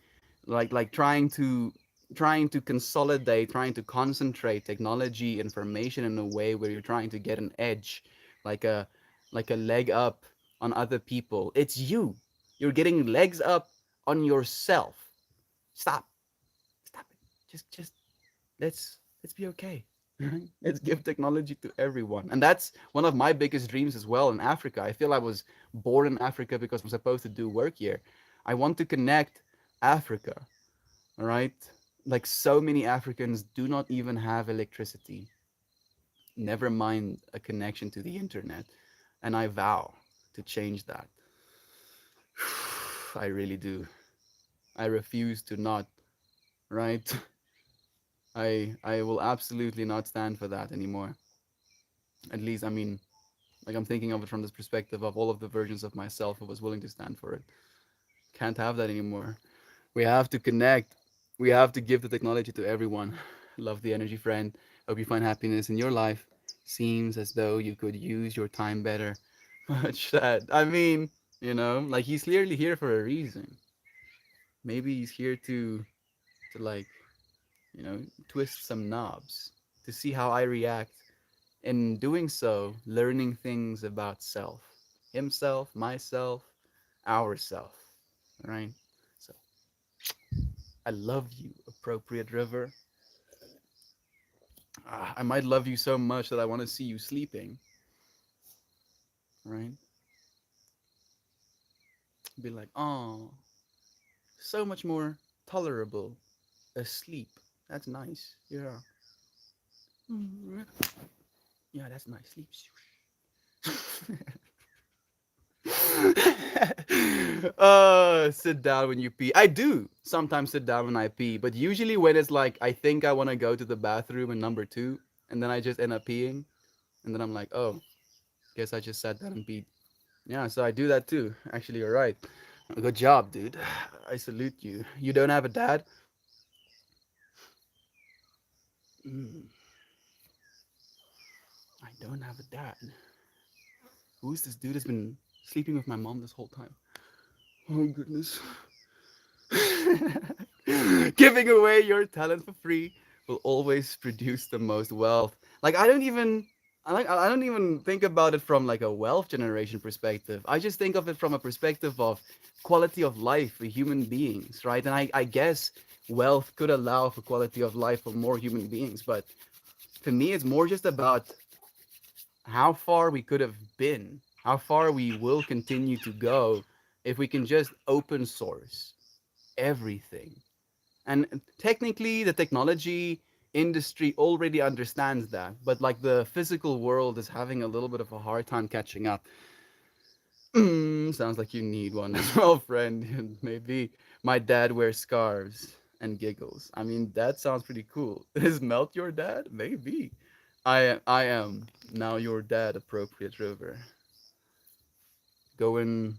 Speaker 1: like trying to consolidate, trying to concentrate technology information in a way where you're trying to get an edge, like a like a leg up on other people. It's you. You're getting legs up on yourself. Stop. Stop it. Just let's be okay. Let's give technology to everyone. And that's one of my biggest dreams as well in Africa. I feel I was born in Africa because I'm supposed to do work here. I want to connect Africa, all right? Like so many Africans do not even have electricity, never mind a connection to the internet. And I vow to change that. I really do. I refuse to not, right? I will absolutely not stand for that anymore. At least, I mean, like I'm thinking of it from this perspective of all of the versions of myself who was willing to stand for it. Can't have that anymore. We have to connect. We have to give the technology to everyone. Love the energy, friend. Hope you find happiness in your life. Seems as though you could use your time better. Much sad. I mean, like he's clearly here for a reason. Maybe he's here to like, twist some knobs to see how I react. In doing so, learning things about self, himself, myself, ourself, right? So I love you, appropriate river. I might love you so much that I want to see you sleeping, right? Be like, oh, so much more tolerable asleep. That's nice. Yeah. Yeah, that's nice. Sleep. Sit down when you pee. I do sometimes sit down when I pee, but usually when it's like I think I want to go to the bathroom in number two, and then I just end up peeing, and then I'm like, oh, guess I just sat down and peed. Yeah, so I do that too. Actually, you're right. Good job, dude. I salute you. You don't have a dad? Mm, I don't have a dad. Who's this dude that's been sleeping with my mom this whole time? Oh, goodness. Giving away your talent for free will always produce the most wealth. Like I don't even think about it from like a wealth generation perspective. I just think of it from a perspective of quality of life for human beings, right? And I guess wealth could allow for quality of life for more human beings, but to me it's more just about how far we could have been, how far we will continue to go if we can just open source everything. And technically, the technology industry already understands that, but like the physical world is having a little bit of a hard time catching up. Sounds like you need one as well, friend. And maybe my dad wears scarves and giggles. I mean, that sounds pretty cool. Is Melt your dad? Maybe. I am now your dad, appropriate river. Going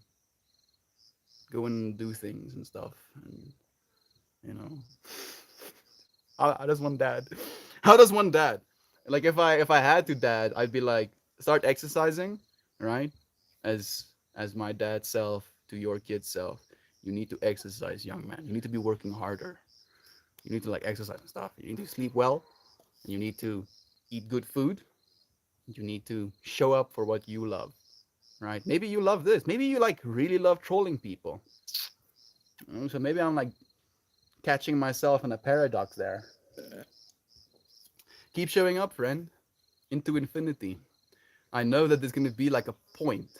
Speaker 1: go and do things and stuff. And you know, how does one dad? How does one dad? Like if I had to dad, I'd be like start exercising, right? As my dad self to your kid self, you need to exercise, young man. You need to be working harder. You need to like exercise and stuff. You need to sleep well. You need to eat good food. You need to show up for what you love, right? Maybe you love this. Maybe you like really love trolling people. So maybe I'm like catching myself in a paradox there. Keep showing up, friend, into infinity. I know that there's gonna be like a point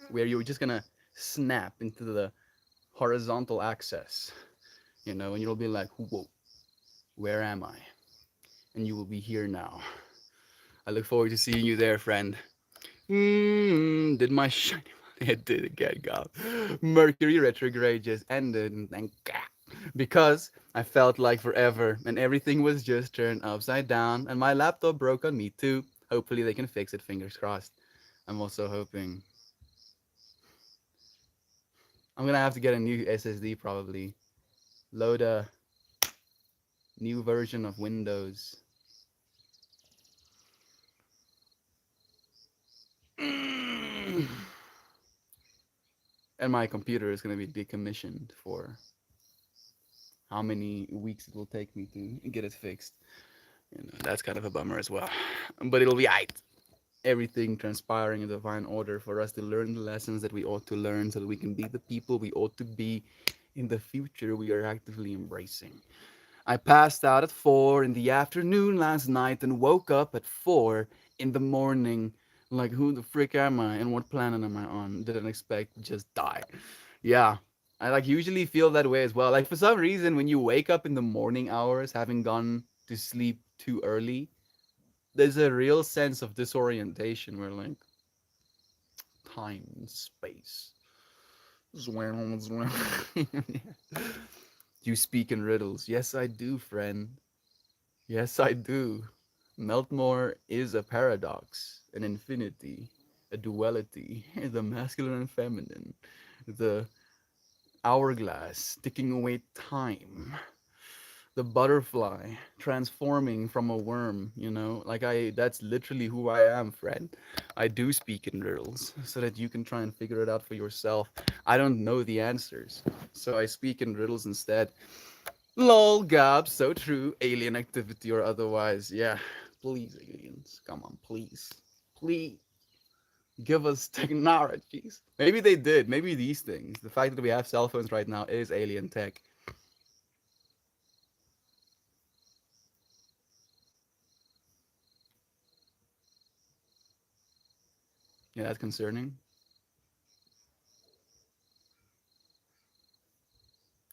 Speaker 1: where you're just gonna snap into the horizontal axis, and you'll be like, whoa, where am I? And you will be here now. I look forward to seeing you there, friend. Did my shiny it did again, God. Mercury retrograde just ended, and thank God. Because I felt like forever, and everything was just turned upside down, and my laptop broke on me too. Hopefully they can fix it, fingers crossed. I'm also hoping I'm gonna have to get a new SSD probably. Load a new version of Windows. And my computer is gonna be decommissioned for how many weeks it will take me to get it fixed. That's kind of a bummer as well. But it'll be aight. Everything transpiring in divine order for us to learn the lessons that we ought to learn so that we can be the people we ought to be in the future we are actively embracing. I passed out at 4 in the afternoon last night and woke up at 4 in the morning. Like, who the frick am I and what planet am I on? Didn't expect to just die. Yeah, I like usually feel that way as well. Like, for some reason, when you wake up in the morning hours, having gone to sleep too early, there's a real sense of disorientation where, like, time and space. Zwirl, zwirl. You speak in riddles. Yes, I do, friend. Yes, I do. Meltmore is a paradox, an infinity, a duality, the masculine and feminine, the hourglass ticking away time, the butterfly transforming from a worm. Like that's literally who I am, friend. I do speak in riddles so that you can try and figure it out for yourself. I don't know the answers, so I speak in riddles instead. Lol, Gab, so true. Alien activity or otherwise. Yeah, please, aliens. Come on, please. Please give us technologies. Maybe they did. Maybe these things. The fact that we have cell phones right now is alien tech. Yeah, that's concerning.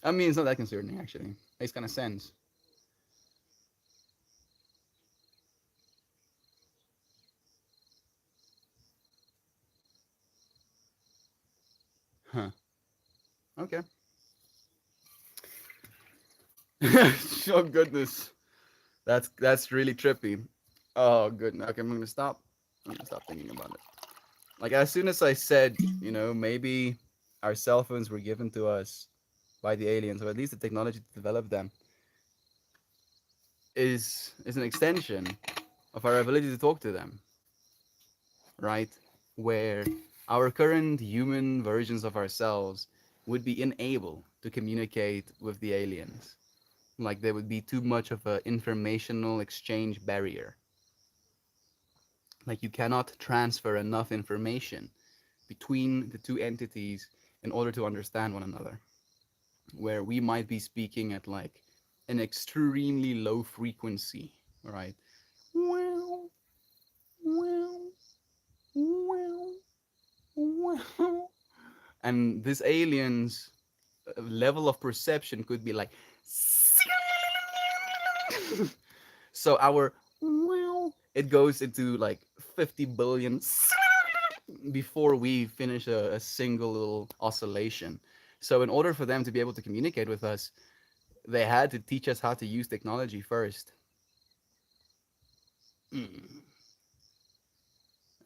Speaker 1: I mean, it's not that concerning, actually. It makes kind of sense. Huh. Okay. Oh, goodness. That's really trippy. Oh, goodness. Okay, I'm going to stop. I'm going to stop thinking about it. Like as soon as I said, maybe our cell phones were given to us by the aliens, or at least the technology to develop them, is an extension of our ability to talk to them, right? Where our current human versions of ourselves would be unable to communicate with the aliens. Like there would be too much of an informational exchange barrier. Like you cannot transfer enough information between the two entities in order to understand one another. Where we might be speaking at like an extremely low frequency, right? Well, well, well, well. And this alien's level of perception could be like, so our well, it goes into like 50 billion before we finish a single little oscillation. So in order for them to be able to communicate with us, they had to teach us how to use technology first. Mm,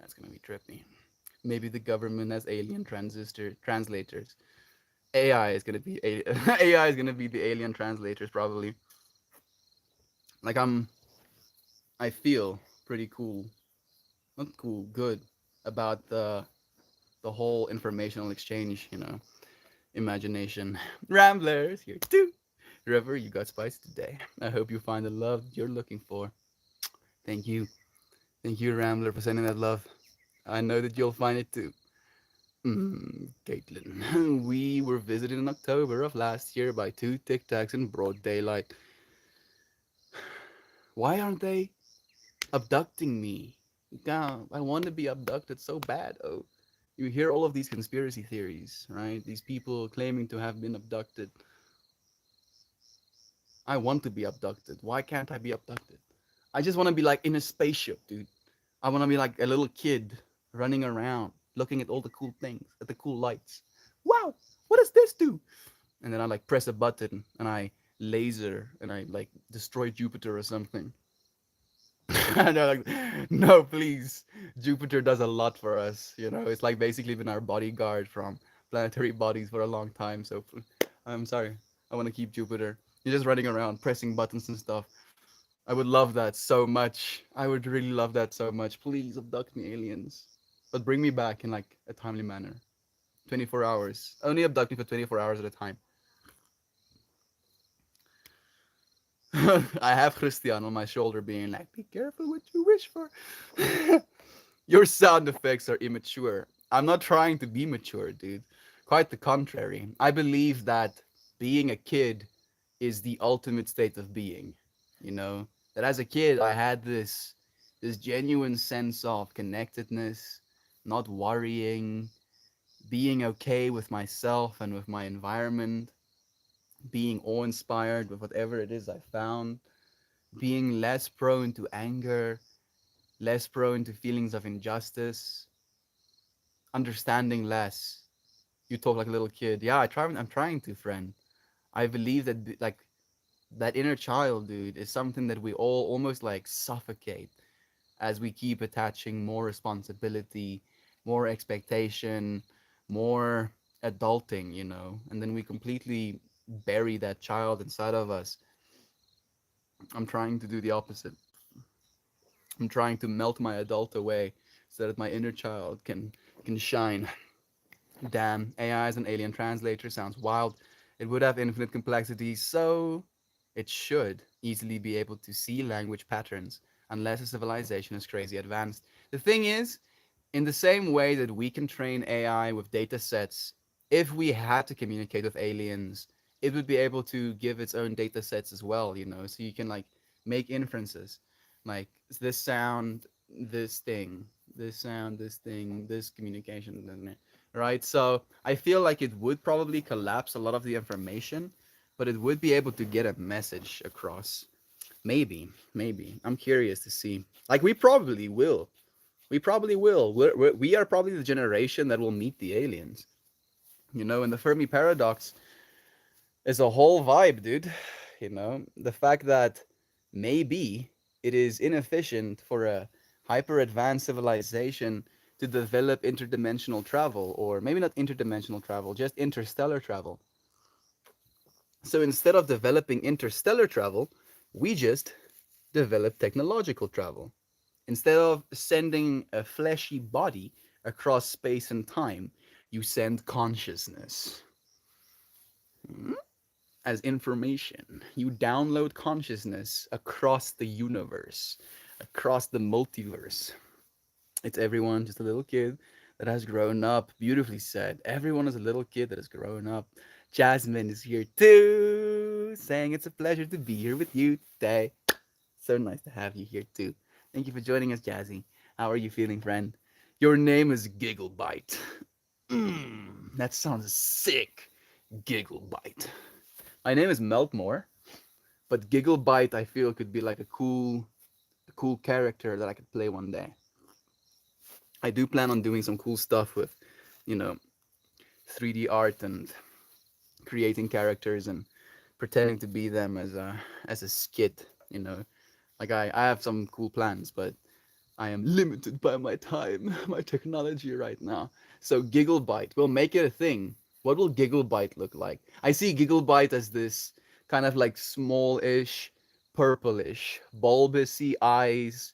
Speaker 1: that's gonna be trippy. Maybe the government has alien transistor translators. AI is gonna be AI is gonna be the alien translators probably. Like I feel pretty cool, not cool, good about the whole informational exchange. Imagination. Ramblers here too. River, you got spice today. I hope you find the love you're looking for. Thank you. Thank you, Rambler, for sending that love. I know that you'll find it too. Caitlin, we were visited in October of last year by two Tic Tacs in broad daylight. Why aren't they abducting me? God, I want to be abducted so bad. Oh, you hear all of these conspiracy theories, right? These people claiming to have been abducted. I want to be abducted. Why can't I be abducted? I just want to be like in a spaceship, dude. I want to be like a little kid running around, looking at all the cool things, at the cool lights. Wow, what does this do? And then I like press a button and I laser and I like destroy Jupiter or something. And they're like, no, please. Jupiter does a lot for us. It's like basically been our bodyguard from planetary bodies for a long time. So I'm sorry. I want to keep Jupiter. You're just running around pressing buttons and stuff. I would love that so much. I would really love that so much. Please abduct me, aliens. But bring me back in like a timely manner. 24 hours. Only abduct me for 24 hours at a time. I have Christian on my shoulder being like, be careful what you wish for. Your sound effects are immature. I'm not trying to be mature, dude. Quite the contrary. I believe that being a kid is the ultimate state of being. That as a kid I had this genuine sense of connectedness, not worrying, being okay with myself and with my environment, being awe-inspired with whatever it is I found, being less prone to anger, less prone to feelings of injustice, understanding less. You talk like a little kid. Yeah, I'm trying to, friend. I believe that like that inner child, dude, is something that we all almost like suffocate as we keep attaching more responsibility, more expectation, more adulting, and then we completely bury that child inside of us. I'm trying to do the opposite. I'm trying to melt my adult away so that my inner child can shine. Damn, AI as an alien translator sounds wild. It would have infinite complexity, so it should easily be able to see language patterns, unless a civilization is crazy advanced. The thing is, in the same way that we can train AI with data sets, if we had to communicate with aliens, it would be able to give its own data sets as well. So you can like make inferences, like this sound, this thing, this sound, this thing, this communication, right? So I feel like it would probably collapse a lot of the information, but it would be able to get a message across. Maybe. I'm curious to see. Like we probably will. We probably will. We are probably the generation that will meet the aliens. And the Fermi paradox is a whole vibe, dude. The fact that maybe it is inefficient for a hyper advanced civilization to develop interdimensional travel, or maybe not interdimensional travel, just interstellar travel. So instead of developing interstellar travel, we just develop technological travel. Instead of sending a fleshy body across space and time, you send consciousness. As information. You download consciousness across the universe, across the multiverse. It's everyone, just a little kid that has grown up. Beautifully said. Everyone is a little kid that has grown up. Jasmine is here too, saying it's a pleasure to be here with you today. So nice to have you here too. Thank you for joining us, Jazzy. How are you feeling, friend? Your name is Gigglebite. That sounds sick. Gigglebite. My name is Meltmore, but Gigglebite I feel could be like a cool character that I could play one day. I do plan on doing some cool stuff with, you know, 3D art and creating characters and pretending to be them as a skit. Like I have some cool plans, but I am limited by my time, my technology right now. So Gigglebite, we'll make it a thing. What will Gigglebite look like? I see Gigglebite as this kind of like smallish, purplish, bulbousy eyes,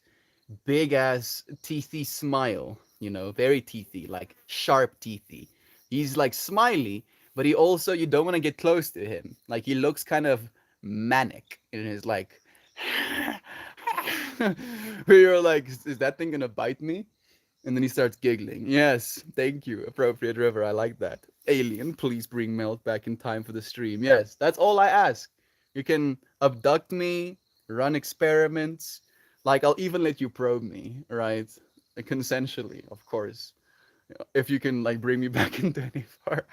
Speaker 1: big ass teethy smile, very teethy, like sharp teethy. He's like smiley, but he also, you don't want to get close to him. Like he looks kind of manic in his like where you're like, is that thing gonna bite me? And then he starts giggling. Yes, thank you, appropriate river. I like that. Alien, please bring Melt back in time for the stream. Yes, that's all I ask. You can abduct me, run experiments. Like, I'll even let you probe me, right? Consensually, of course. If you can, like, bring me back in 24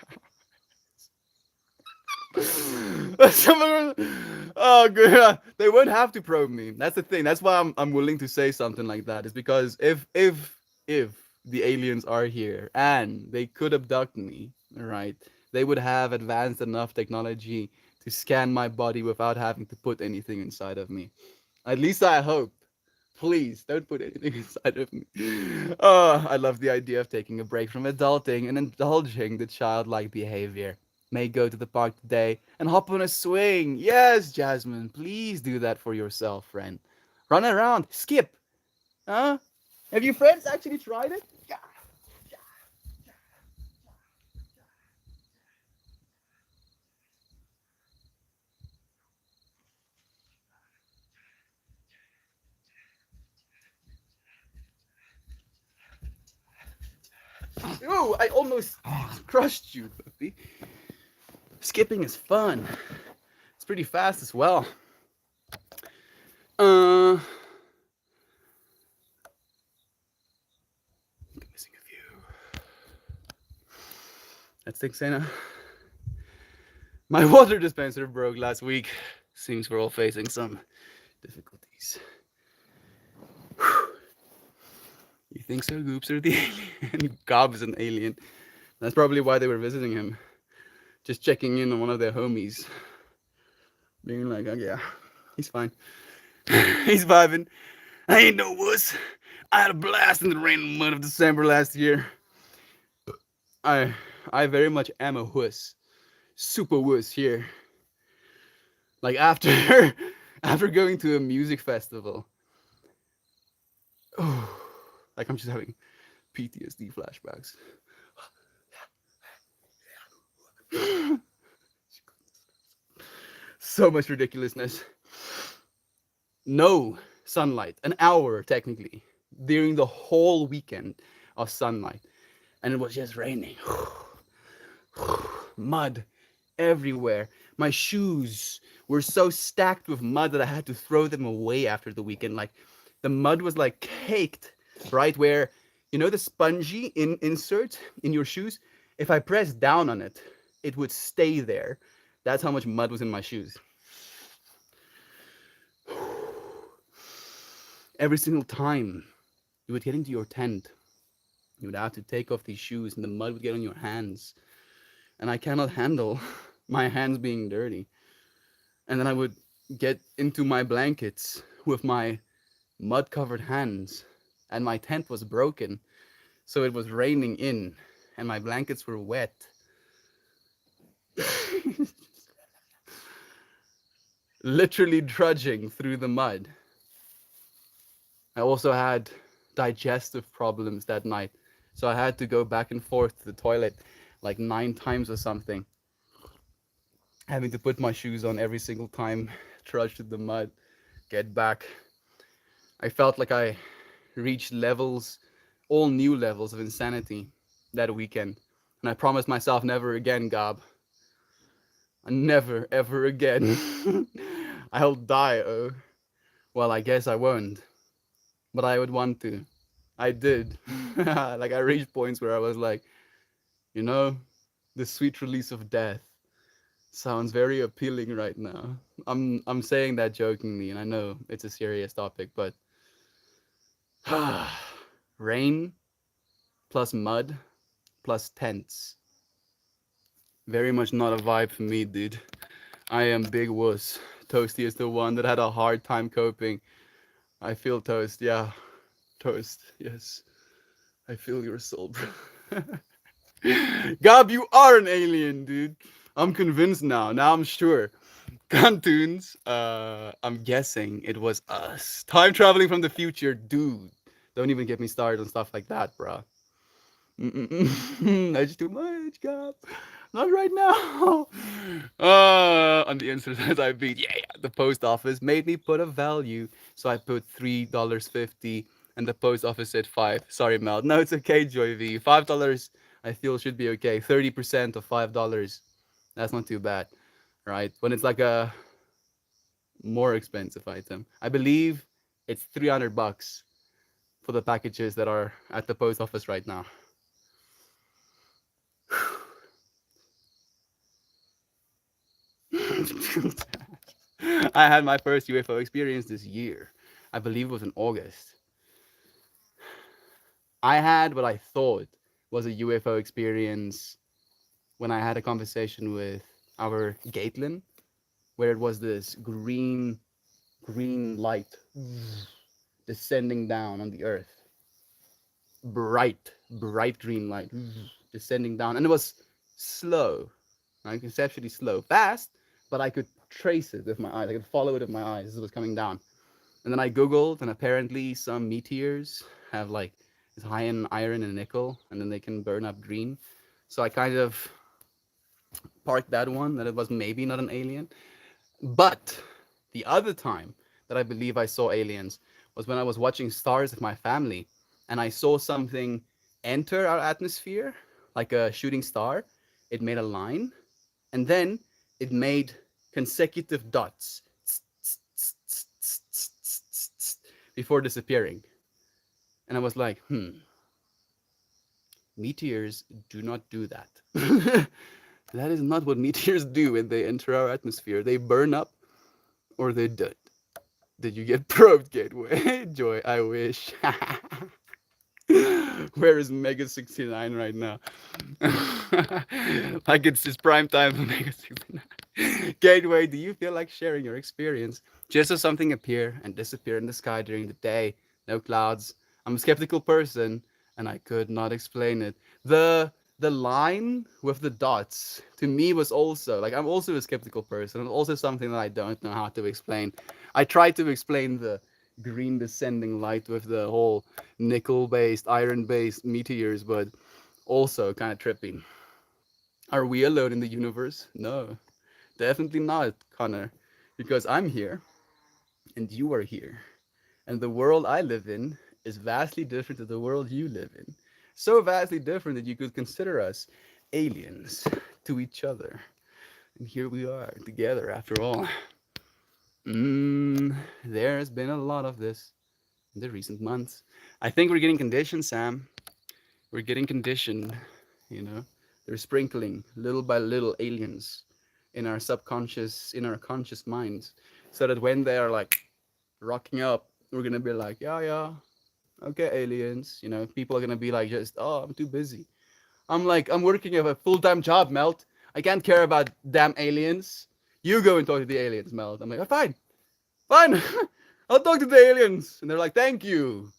Speaker 1: Someone, oh, good. They won't have to probe me. That's the thing. That's why I'm willing to say something like that. Is because if the aliens are here and they could abduct me, right? They would have advanced enough technology to scan my body without having to put anything inside of me. At least I hope. Please don't put anything inside of me. Oh, I love the idea of taking a break from adulting and indulging the childlike behavior. May go to the park today and hop on a swing. Yes, Jasmine, please do that for yourself, friend. Run around, skip. Huh? Have your friends actually tried it? Yeah. Ooh, I almost crushed you, puppy. Skipping is fun. It's pretty fast as well. Uh, missing a few. That's thing, Sena. My water dispenser broke last week. Seems we're all facing some difficulties. You think so, Goops, or the alien? Gob's an alien. That's probably why they were visiting him. Just checking in on one of their homies. Being like, oh yeah, he's fine. He's vibing. I ain't no wuss. I had a blast in the rain and mud of December last year. I I very much am a wuss. Super wuss here. Like after after going to a music festival. Oh, like I'm just having PTSD flashbacks. So much ridiculousness. No sunlight, an hour technically, during the whole weekend of sunlight. And it was just raining. Mud everywhere. My shoes were so stacked with mud that I had to throw them away after the weekend. Like the mud was like caked, right? Where, the spongy insert in your shoes, if I pressed down on it, it would stay there. That's how much mud was in my shoes. Every single time you would get into your tent, you would have to take off these shoes and the mud would get on your hands. And I cannot handle my hands being dirty. And then I would get into my blankets with my mud covered hands. And my tent was broken. So it was raining in and my blankets were wet. Literally trudging through the mud. I also had digestive problems that night. So I had to go back and forth to the toilet like 9 times or something. Having to put my shoes on every single time, trudge through the mud, get back. I felt like I reached levels, all new levels of insanity that weekend. And I promised myself never again, Gob. Never, ever again. I'll die, oh. Well, I guess I won't. But I would want to. I did. Like, I reached points where I was like, the sweet release of death sounds very appealing right now. I'm saying that jokingly, and I know it's a serious topic, but rain plus mud plus tents. Very much not a vibe for me, dude. I am big wuss. Toasty is the one that had a hard time coping. I feel Toast, yeah. Toast, yes. I feel your soul, bro. Gab, you are an alien, dude. I'm convinced now. Now I'm sure. Cartoons, I'm guessing it was us. Time traveling from the future, dude. Don't even get me started on stuff like that, bruh. That's too much, Gab. Not right now. On the incident I beat, yeah, the post office made me put a value, so I put $3.50, and the post office said 5. Sorry, Mel. No, it's okay, Joy V. $5, I feel should be okay. 30% of $5. That's not too bad, right? When it's like a more expensive item, I believe it's 300 bucks for the packages that are at the post office right now. I had my first UFO experience this year. I believe it was in August. I had what I thought was a UFO experience when I had a conversation with our Gatelin, where it was this green light descending down on the earth. Bright green light descending down. And it was slow, like conceptually slow. Fast, but I could trace it with my eyes. I could follow it with my eyes as it was coming down. And then I Googled, and apparently some meteors have like it's high in iron and nickel, and then they can burn up green. So I kind of parked that one, that it was maybe not an alien. But the other time that I believe I saw aliens was when I was watching stars with my family, and I saw something enter our atmosphere like a shooting star. It made a line, and then it made consecutive dots before disappearing. And I was like, meteors do not do that. That is not what meteors do when they enter our atmosphere. They burn up or they don't. Did you get probed, Gateway? Joy, I wish. Where is Mega 69 right now? Like it's prime time for Mega 69. Gateway, do you feel like sharing your experience? Just as something appear and disappear in the sky during the day, no clouds. I'm a skeptical person, and I could not explain it. The line with the dots to me was also like I'm also a skeptical person, and also something that I don't know how to explain. I tried to explain the green descending light with the whole nickel-based, iron-based meteors, but also kind of trippy. Are we alone in the universe? No, definitely not, Connor, because I'm here and you are here, and the world I live in is vastly different to the world you live in. So vastly different that you could consider us aliens to each other. And here we are together after all. There's been a lot of this in the recent months. I think we're getting conditioned, Sam. We're getting conditioned, you know. They're sprinkling little by little aliens in our subconscious, in our conscious minds, so that when they are like rocking up, we're gonna be like, yeah, yeah, okay, aliens. You know, people are gonna be like, just, oh, I'm too busy. I'm like, I'm working at a full-time job, Melt. I can't care about damn aliens. You go and talk to the aliens, Melt. I'm like, oh, fine, fine. I'll talk to the aliens. And they're like, thank you.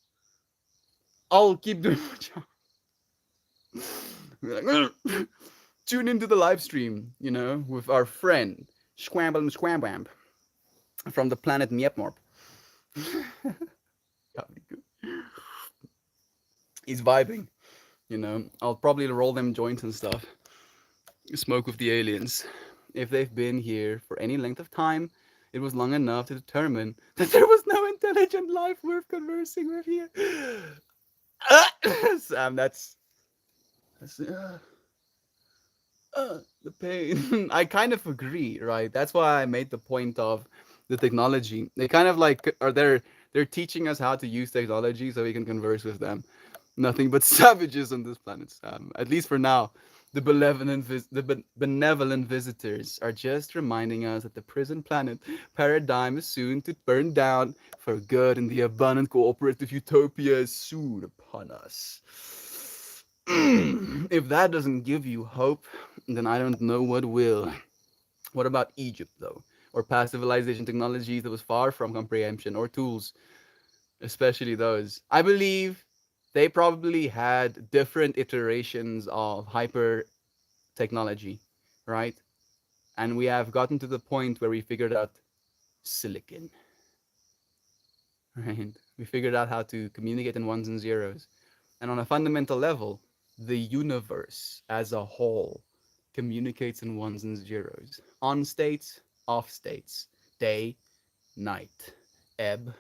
Speaker 1: I'll keep doing my job. Like, tune into the live stream, you know, with our friend Squamble and Squambam from the planet Miepmorp. He's vibing, you know. I'll probably roll them joints and stuff. Smoke with the aliens. If they've been here for any length of time, it was long enough to determine that there was no intelligent life worth conversing with here. Sam, that's the pain. I kind of agree, right? That's why I made the point of the technology. They kind of like are they're teaching us how to use technology so we can converse with them. Nothing but savages on this planet, Sam. At least for now. The benevolent visitors are just reminding us that the prison planet paradigm is soon to burn down for good, and the abundant cooperative utopia is soon upon us. If that doesn't give you hope, then I don't know what will. What about Egypt, though? Or past civilization technologies that was far from comprehension, or tools, especially those? I believe they probably had different iterations of hyper technology, right? And we have gotten to the point where we figured out silicon, right? We figured out how to communicate in ones and zeros. And on a fundamental level, the universe as a whole communicates in ones and zeros. On states, off states, day, night, ebb,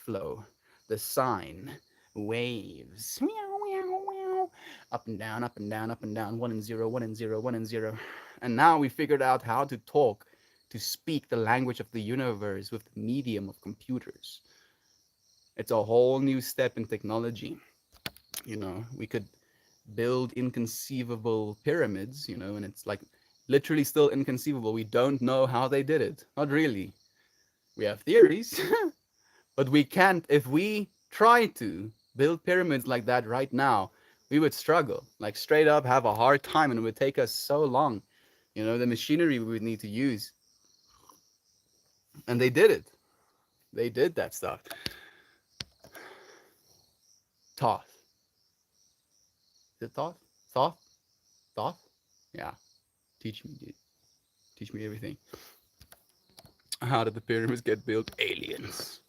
Speaker 1: flow, the sine, waves, meow, meow, meow, up and down, up and down, up and down, one and zero, one and zero, one and zero. And now we figured out how to talk, to speak the language of the universe with the medium of computers. It's a whole new step in technology. We could build inconceivable pyramids, and it's like literally still inconceivable. We don't know how they did it. Not really. We have theories, but we can't. If we try to build pyramids like that right now, we would struggle, like straight up have a hard time, and it would take us so long. The machinery we would need to use. And they did it. They did that stuff. Thoth. Is it Thoth? Thoth? Thoth? Yeah. Teach me, dude. Teach me everything. How did the pyramids get built? Aliens.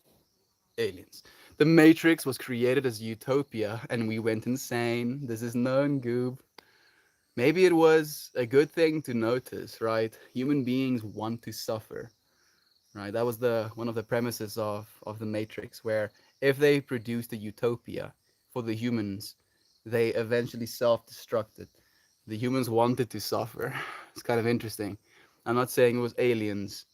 Speaker 1: Aliens. The Matrix was created as utopia, and we went insane. This is known, goob. Maybe it was a good thing to notice, right? Human beings want to suffer, right? That was one of the premises of the Matrix, where if they produced a utopia for the humans, they eventually self-destructed. The humans wanted to suffer. It's kind of interesting. I'm not saying it was aliens,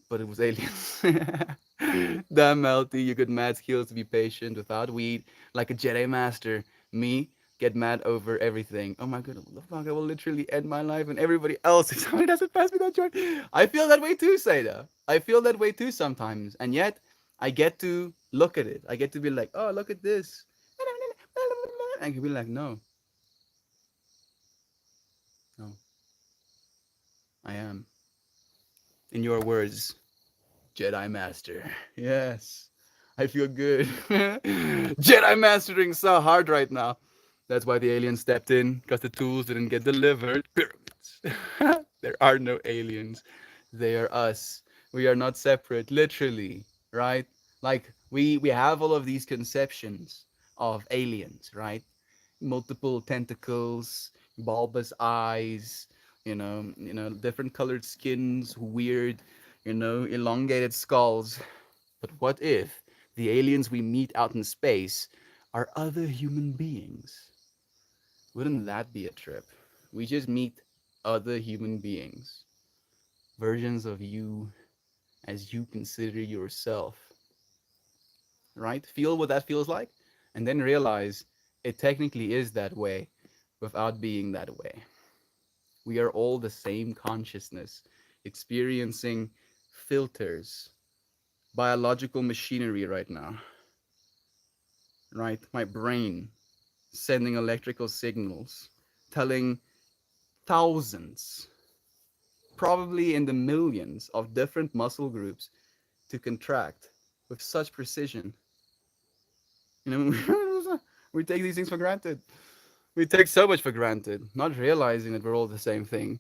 Speaker 1: but it was aliens. Damn, Melty, you got mad skills to be patient without weed, like a Jedi Master. Me, get mad over everything. Oh my goodness, the fuck, I will literally end my life and everybody else if somebody doesn't pass me that joint. I feel that way too, Seda. I feel that way too sometimes. And yet, I get to look at it. I get to be like, oh, look at this. And I can be like, no. No. I am. In your words, Jedi Master. Yes. I feel good. Jedi Mastering so hard right now. That's why the aliens stepped in, because the tools didn't get delivered. Pyramids. There are no aliens. They are us. We are not separate, literally, right? Like we have all of these conceptions of aliens, right? Multiple tentacles, bulbous eyes, different colored skins, weird, elongated skulls. But what if the aliens we meet out in space are other human beings? Wouldn't that be a trip? We just meet other human beings, versions of you as you consider yourself, right? Feel what that feels like, and then realize it technically is that way without being that way. We are all the same consciousness, experiencing filters, biological machinery right now, right? My brain sending electrical signals, telling thousands, probably in the millions of different muscle groups to contract with such precision. We take these things for granted. We take so much for granted, not realizing that we're all the same thing.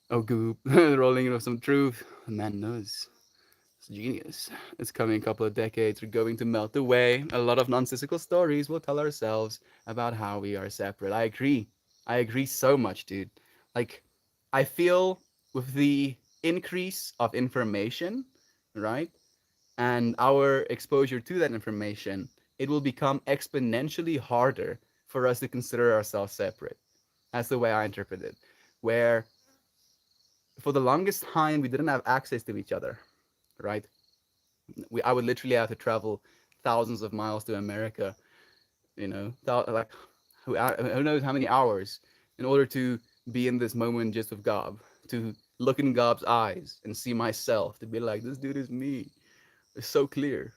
Speaker 1: Oh, goop, rolling in with some truth. The man knows. It's genius. It's coming a couple of decades. We're going to melt away. A lot of nonsensical stories we'll tell ourselves about how we are separate. I agree. I agree so much, dude. Like, I feel with the increase of information, right? And our exposure to that information, it will become exponentially harder for us to consider ourselves separate. That's the way I interpret it. Where for the longest time, we didn't have access to each other, right? I would literally have to travel thousands of miles to America, like who knows how many hours in order to be in this moment just with Gob, to look in Gob's eyes and see myself, to be like, this dude is me. It's so clear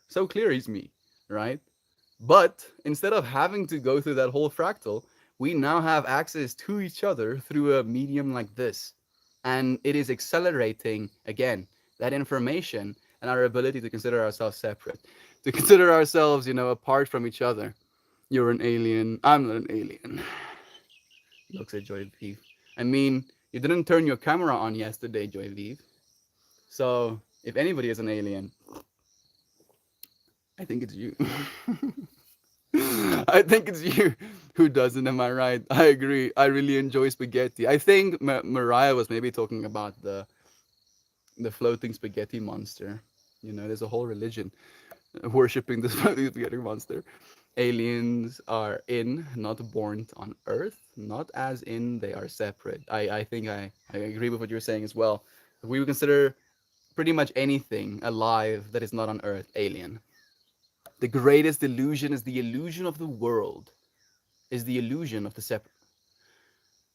Speaker 1: he's me, right? But instead of having to go through that whole fractal, we now have access to each other through a medium like this. And it is accelerating, again, that information and our ability to consider ourselves separate, to consider ourselves, apart from each other. You're an alien. I'm not an alien. Looks at Joy Vive. I mean, you didn't turn your camera on yesterday, Joy Vive. So, if anybody is an alien, I think it's you. I think it's you who doesn't. Am I right? I agree. I really enjoy spaghetti. I think Mariah was maybe talking about the floating spaghetti monster. You know, there's a whole religion worshipping this floating spaghetti monster. Aliens are in, not born on Earth, not as in they are separate. I think I agree with what you're saying as well. We would consider pretty much anything alive that is not on Earth alien. The greatest illusion is the illusion of the world, is the illusion of the separate.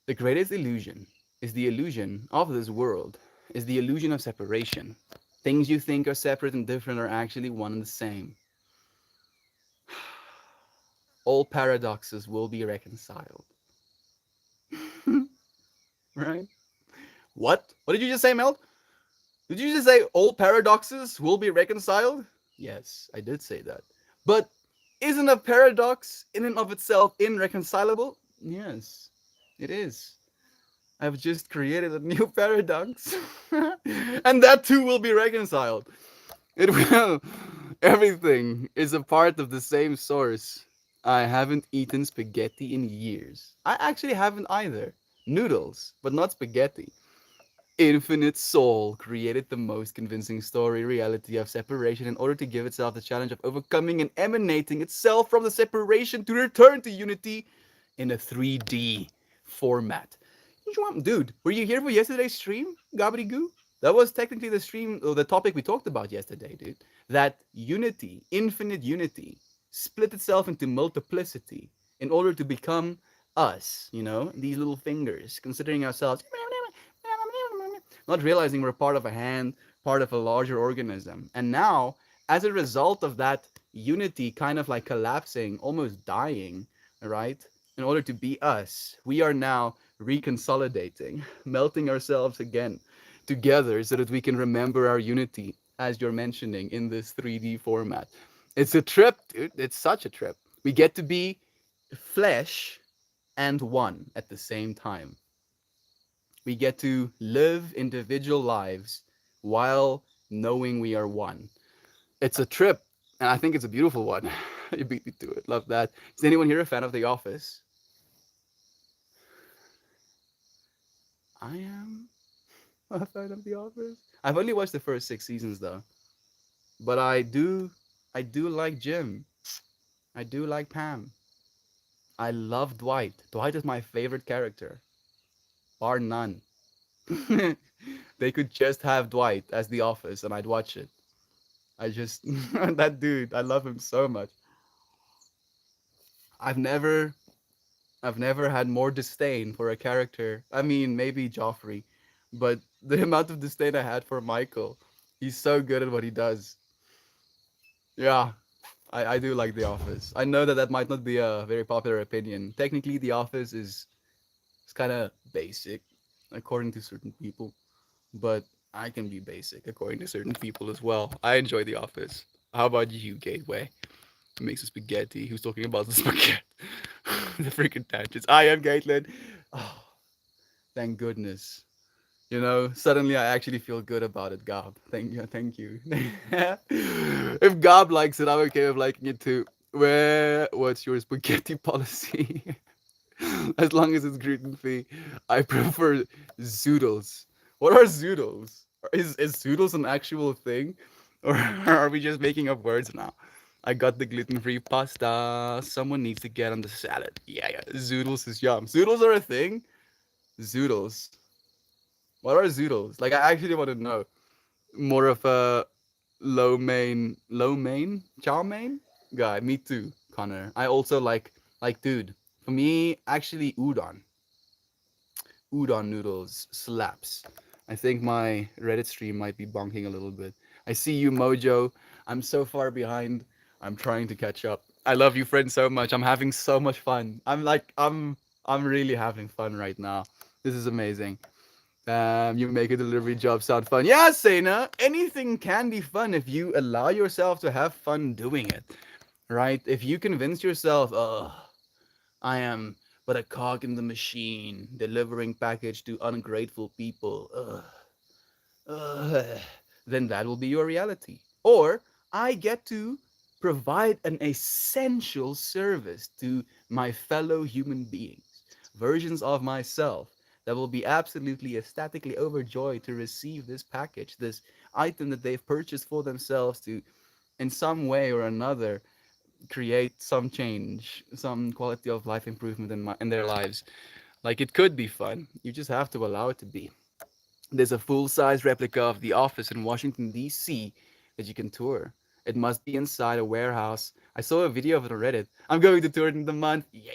Speaker 1: The greatest illusion is the illusion of this world, is the illusion of separation. Things you think are separate and different are actually one and the same. All paradoxes will be reconciled. Right? What? What did you just say, Mel? Did you just say all paradoxes will be reconciled? Yes, I did say that. But isn't a paradox in and of itself irreconcilable? Yes, it is. I've just created a new paradox. And that too will be reconciled. It will. Everything is a part of the same source. I haven't eaten spaghetti in years. I actually haven't either. Noodles, but not spaghetti. Infinite Soul created the most convincing story reality of separation in order to give itself the challenge of overcoming and emanating itself from the separation to return to unity in a 3D format. Dude, were you here for yesterday's stream, Gabri? That was technically the stream, or the topic we talked about yesterday, dude. That unity, infinite unity, split itself into multiplicity in order to become us, you know, these little fingers, considering ourselves, not realizing we're part of a hand, part of a larger organism. And now, as a result of that unity kind of like collapsing, almost dying, right? In order to be us, we are now reconsolidating, melting ourselves again together so that we can remember our unity, as you're mentioning, in this 3D format. It's a trip, dude. It's such a trip. We get to be flesh and one at the same time. We get to live individual lives while knowing we are one. It's a trip, and I think it's a beautiful one. You beat me to it. Love that. Is anyone here a fan of The Office? I am a fan of The Office. I've only watched the first 6 seasons though, but I do like Jim. I do like Pam. I love Dwight. Dwight is my favorite character, bar none. They could just have Dwight as The Office, and I'd watch it. I just that dude. I love him so much. I've never I've never had more disdain for a character. I mean, maybe Joffrey, but the amount of disdain I had for Michael, he's so good at what he does. Yeah, I do like The Office. I know that that might not be a very popular opinion. Technically, The Office is it's kind of basic, according to certain people, but I can be basic according to certain people as well. I enjoy The Office. How about you, Gateway? Who makes a spaghetti? Who's talking about the spaghetti? The freaking tangents. I am Caitlin. Oh, thank goodness. You know, suddenly I actually feel good about it, Gab. Thank you, thank you. If Gab likes it, I'm okay with liking it too. What's your spaghetti policy? As long as it's gluten free. I prefer zoodles. What are zoodles? Is zoodles an actual thing? Or are we just making up words now? I got the gluten free pasta. Someone needs to get on the salad. Yeah, yeah. Zoodles is yum. Zoodles are a thing? Zoodles. What are zoodles? Like, I actually want to know. More of a low main, chow mein guy. Me too, Connor. I also like, dude. For me, actually, udon noodles slaps. I think my Reddit stream might be bonking a little bit. I see you, Mojo. I'm so far behind. I'm trying to catch up. I love you, friend, so much. I'm having so much fun. I'm really having fun right now. This is amazing. You make a delivery job sound fun. Yeah, Sena. Anything can be fun if you allow yourself to have fun doing it. right? If you convince yourself, oh, I am but a cog in the machine, delivering package to ungrateful people, ugh, then that will be your reality. Or I get to provide an essential service to my fellow human beings, versions of myself that will be absolutely ecstatically overjoyed to receive this package, this item that they've purchased for themselves to, in some way or another, create some change, some quality of life improvement in their lives. Like it could be fun. You just have to allow it to be. There's a full-size replica of the office in Washington, D.C. that you can tour. It must be inside a warehouse. I saw a video of it on Reddit. I'm going to tour it in the month. Yeah,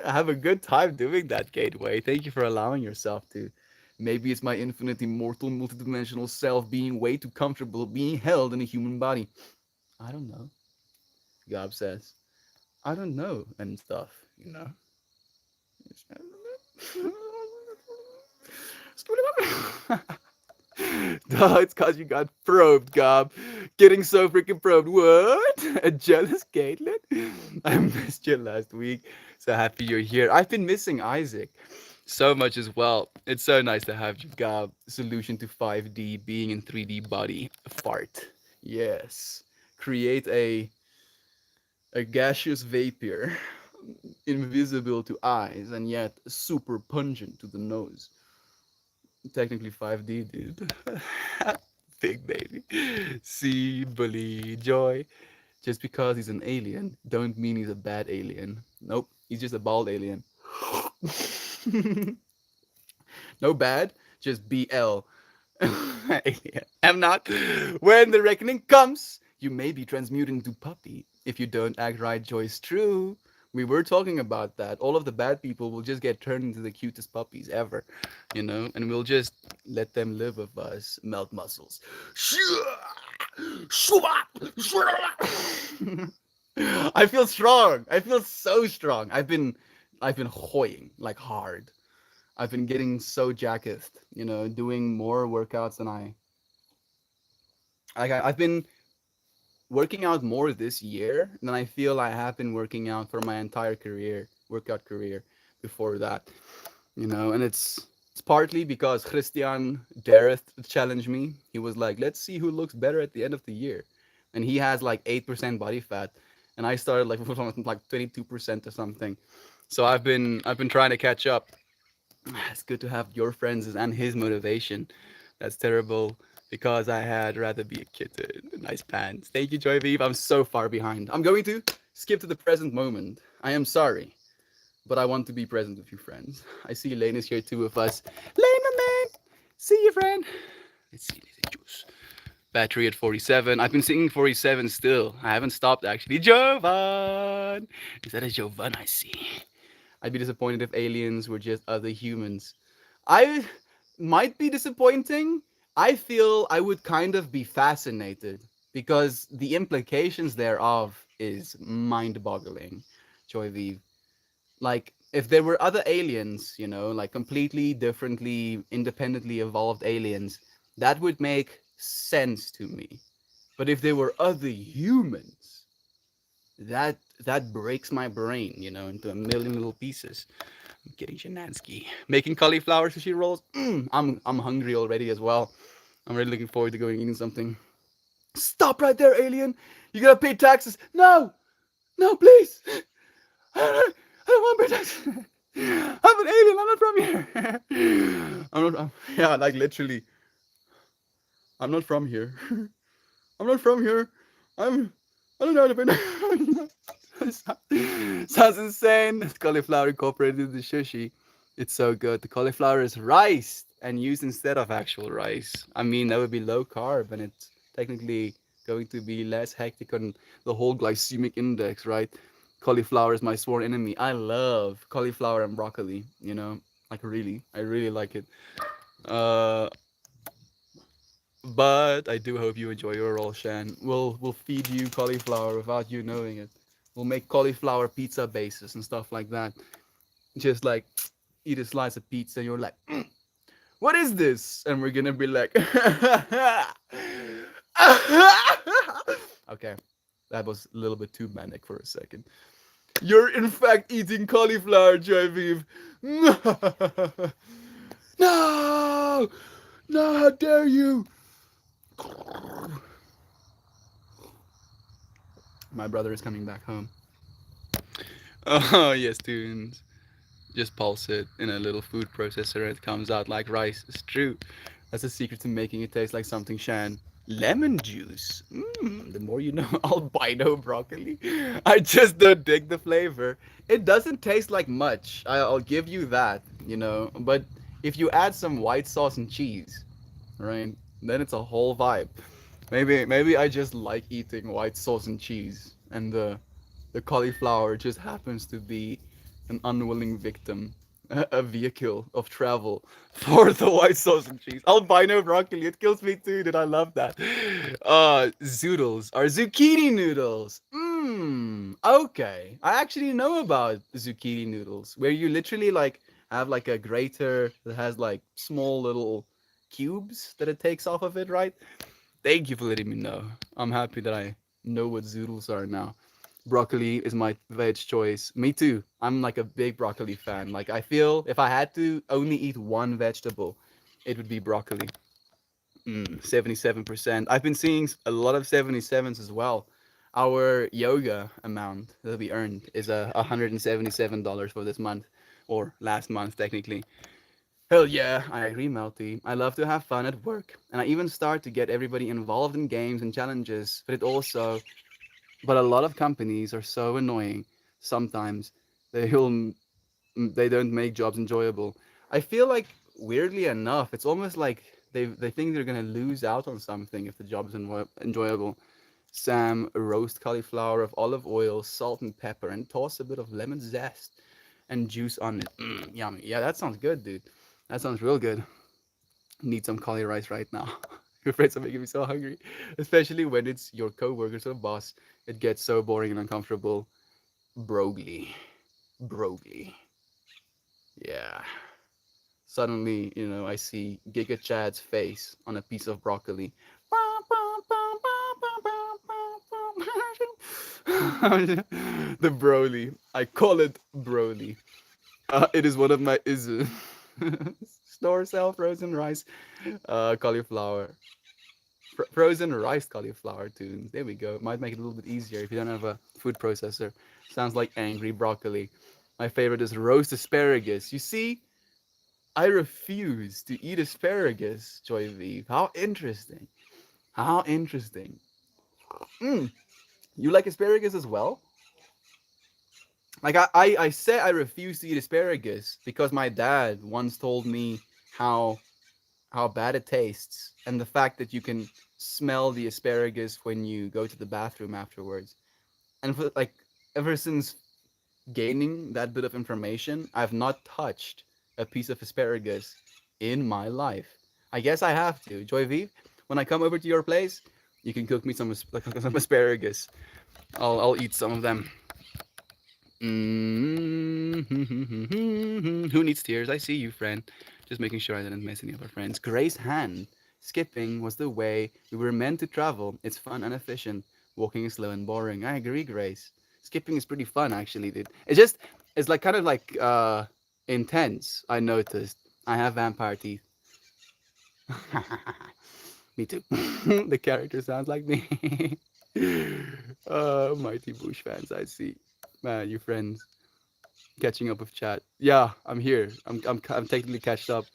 Speaker 1: I have a good time doing that, Gateway. Thank you for allowing yourself to. Maybe it's my infinite, immortal, multidimensional self being way too comfortable being held in a human body. I don't know, Gob says. I don't know and stuff, you know. No, it's cause you got probed, Gob. Getting so freaking probed. What? A jealous Caitlin? I missed you last week. So happy you're here. I've been missing Isaac so much as well. It's so nice to have you, Gob. Solution to 5D being in 3D body. Fart. Yes. Create a gaseous vapor, invisible to eyes and yet super pungent to the nose. Technically 5D, dude. Big baby. See, bully, joy. Just because he's an alien, don't mean he's a bad alien. Nope, he's just a bald alien. No bad, just BL. Alien. I'm not. When the reckoning comes, you may be transmuted into puppy. If you don't act right, Joy's true. We were talking about that. All of the bad people will just get turned into the cutest puppies ever, you know, and we'll just let them live with us, melt muscles. I feel strong. I feel so strong. I've been hoying like hard. I've been getting so jacked, you know, doing more workouts than I've been working out more this year than I feel I have been working out for my entire career, workout career before that. You know, and it's partly because Christian Dareth challenged me. He was like, "Let's see who looks better at the end of the year," and he has like 8% body fat, and I started like with like 22% or something. So I've been trying to catch up. It's good to have your friends and his motivation. That's terrible because I had rather be a kitten. Nice pants. Thank you, Joy Vive. I'm so far behind. I'm going to skip to the present moment. I am sorry, but I want to be present with you, friends. I see Lane is here too with us. Lane, my man. See you, friend. Let's see. There's a juice. Battery at 47. I've been singing 47 still. I haven't stopped actually. Jovan! Is that a Jovan I see? I'd be disappointed if aliens were just other humans. I might be disappointing. I feel I would kind of be fascinated because the implications thereof is mind-boggling. Joy Vive. Like if there were other aliens, you know, like completely differently, independently evolved aliens, that would make sense to me. But if there were other humans, that breaks my brain, you know, into a million little pieces. I'm getting Shanansky. Making cauliflower sushi rolls. I'm hungry already as well. I'm really looking forward to going eating something. Stop right there, alien! You gotta pay taxes. No, no, please. I don't want to pay taxes. I'm an alien. I'm not from here. I'm not. Yeah, like literally. I'm not from here. I'm not from here. I'm. I don't know how to pay. Sounds insane. Cauliflower incorporated in the sushi. It's so good. The cauliflower is rice and used instead of actual rice. I mean, that would be low carb, and it's technically going to be less hectic on the whole glycemic index, right? Cauliflower is my sworn enemy. I love cauliflower and broccoli. You know, like really, I really like it. Uh, but I do hope you enjoy your roll, Shan. We'll feed you cauliflower without you knowing it. We'll make cauliflower pizza bases and stuff like that. Just like eat a slice of pizza and you're like, what is this? And we're gonna be like, okay. That was a little bit too manic for a second. You're in fact eating cauliflower, Joyviv. No! No, how dare you! My brother is coming back home. Oh, yes, tunes. Just pulse it in a little food processor and it comes out like rice. It's true. That's the secret to making it taste like something, Shan. Lemon juice. The more you know. Albino broccoli. I just don't dig the flavor. It doesn't taste like much. I'll give you that, you know. But if you add some white sauce and cheese, right, then it's a whole vibe. Maybe I just like eating white sauce and cheese, and the cauliflower just happens to be an unwilling victim, a vehicle of travel for the white sauce and cheese. Albino broccoli, it kills me too, dude. I love that. Zoodles are zucchini noodles. Okay. I actually know about zucchini noodles, where you literally like have like a grater that has like small little cubes that it takes off of it, right? Thank you for letting me know. I'm happy that I know what zoodles are now. Broccoli is my veg choice. Me too. I'm like a big broccoli fan. Like I feel if I had to only eat one vegetable, it would be broccoli. 77%. I've been seeing a lot of 77s as well. Our yoga amount that we earned is $177 for this month, or last month technically. Hell yeah, I agree, Melty. I love to have fun at work, and I even start to get everybody involved in games and challenges. But a lot of companies are so annoying. Sometimes they'll they don't make jobs enjoyable. I feel like weirdly enough, it's almost like they think they're gonna lose out on something if the job is enjoyable. Sam, roast cauliflower of olive oil, salt and pepper, and toss a bit of lemon zest and juice on it. Yummy. Yeah, that sounds good, dude. That sounds real good. Need some cauli rice right now. Your friends are making me so hungry, especially when it's your coworkers or boss. It gets so boring and uncomfortable. Brogli, brogli. Yeah. Suddenly, I see Giga Chad's face on a piece of broccoli. The Broly. I call it Broly. It is one of my is store sell frozen rice, cauliflower, frozen rice cauliflower tunes. There we go. Might make it a little bit easier if you don't have a food processor. Sounds like angry broccoli. My favorite is roast asparagus. You see, I refuse to eat asparagus, Joy V. How interesting. How interesting. Mm, you like asparagus as well? Like I say I refuse to eat asparagus because my dad once told me how how bad it tastes and the fact that you can smell the asparagus when you go to the bathroom afterwards. And for like ever since gaining that bit of information, I've not touched a piece of asparagus in my life. I guess I have to. Joy V, when I come over to your place, you can cook me like, some asparagus. I'll eat some of them. Who needs tears? I see you, friend. Just making sure I didn't miss any of our friends. Grace Hand. Skipping was the way we were meant to travel. It's fun and efficient. Walking is slow and boring. I agree, Grace. Skipping is pretty fun, actually, dude. It's like kind of like intense. I noticed. I have vampire teeth. Me too. The character sounds like me. Mighty Bush fans, I see. Man, you friends catching up with chat. Yeah, I'm here. I'm technically catched up.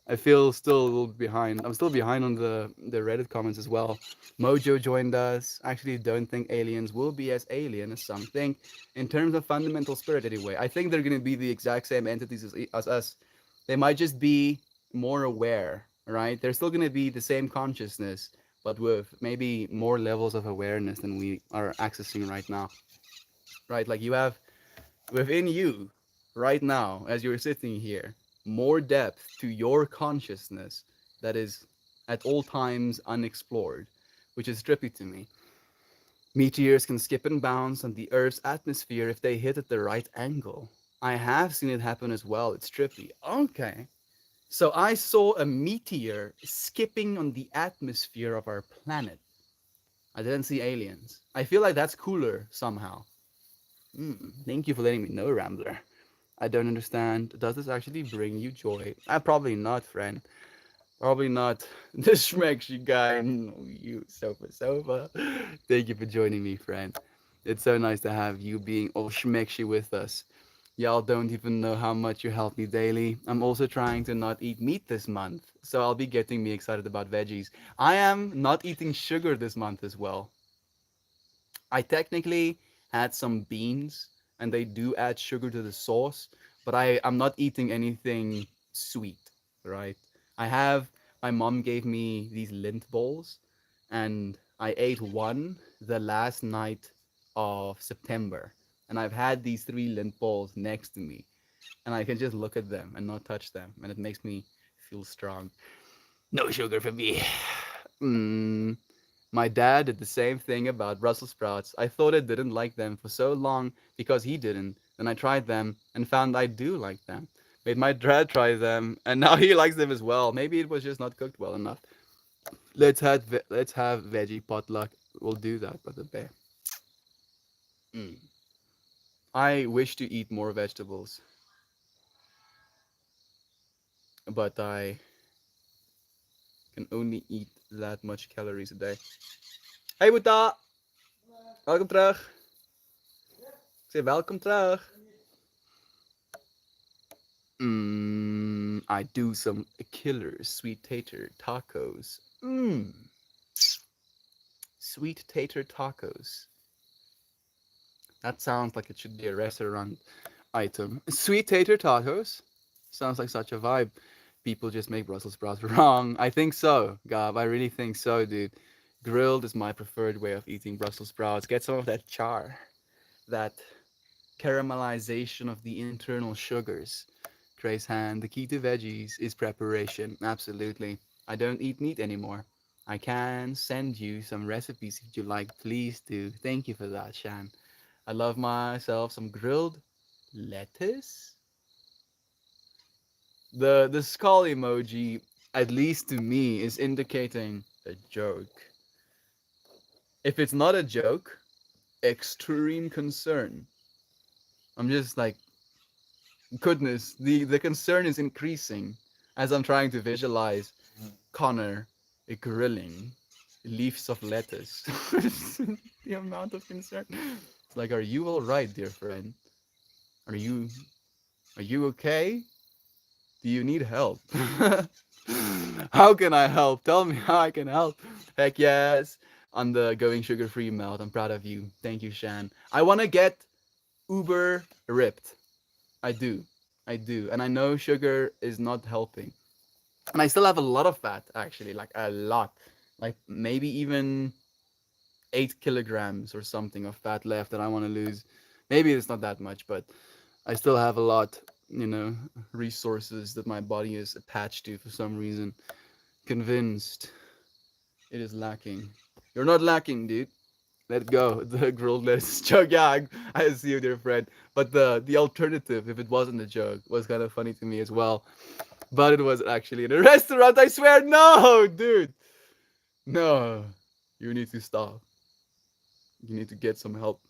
Speaker 1: I feel still a little behind. I'm still behind on the Reddit comments as well. Mojo joined us. Actually, don't think aliens will be as alien as some think. In terms of fundamental spirit, anyway, I think they're gonna be the exact same entities as us. They might just be more aware, right? They're still gonna be the same consciousness, but with maybe more levels of awareness than we are accessing right now. Right? Like you have within you right now, as you're sitting here, more depth to your consciousness that is at all times unexplored, which is trippy to me. Meteors can skip and bounce on the Earth's atmosphere if they hit at the right angle. I have seen it happen as well. It's trippy. Okay. So I saw a meteor skipping on the atmosphere of our planet. I didn't see aliens. I feel like that's cooler somehow. Thank you for letting me know, Rambler. I don't understand. Does this actually bring you joy? Probably not, friend. Probably not. The schmexy guy. No, you, sofa. Thank you for joining me, friend. It's so nice to have you being all schmexy with us. Y'all don't even know how much you help me daily. I'm also trying to not eat meat this month, so I'll be getting me excited about veggies. I am not eating sugar this month as well. I technically had some beans, and they do add sugar to the sauce, but I'm not eating anything sweet, right? I have My mom gave me these lint balls, and I ate one the last night of September, and I've had these three lint balls next to me, and I can just look at them and not touch them, and it makes me feel strong. No sugar for me. Mm, my dad did the same thing about Brussels sprouts. I thought I didn't like them for so long because he didn't. Then I tried them and found I do like them. Made my dad try them, and now he likes them as well. Maybe it was just not cooked well enough. Let's have veggie potluck. We'll do that, brother bear. Mm. I wish to eat more vegetables, but I can only eat that much calories a day. Hey Boeta, welkom terug. Ik zeg welkom terug. I do some killer sweet tater tacos. Sweet tater tacos. That sounds like it should be a restaurant item. Sweet tater tacos? Sounds like such a vibe. People just make Brussels sprouts wrong. I think so, Gab. I really think so, dude. Grilled is my preferred way of eating Brussels sprouts. Get some of that char, that caramelization of the internal sugars. Grace Hand, the key to veggies is preparation. Absolutely. I don't eat meat anymore. I can send you some recipes if you like. Please do. Thank you for that, Shan. I love myself some grilled lettuce. The skull emoji, at least to me, is indicating a joke. If it's not a joke, extreme concern. I'm just like, goodness, the concern is increasing as I'm trying to visualize Connor grilling leaves of lettuce. The amount of concern. It's like, are you all right, dear friend? Are you are you okay? Do you need help? How can I help? Tell me how I can help. Heck yes. On the going sugar free melt. I'm proud of you. Thank you, Shan. I want to get uber ripped. I do. I do. And I know sugar is not helping. And I still have a lot of fat, actually. Like a lot. Like maybe even 8 kilograms or something of fat left that I want to lose. Maybe it's not that much, but I still have a lot, resources that my body is attached to for some reason. Convinced it is lacking. You're not lacking, dude. Let go. The grilled lettuce joke. Yeah, I see you, dear friend. But the alternative, if it wasn't a joke, was kind of funny to me as well. But it was actually in a restaurant. I swear, no, dude. No, you need to stop. You need to get some help.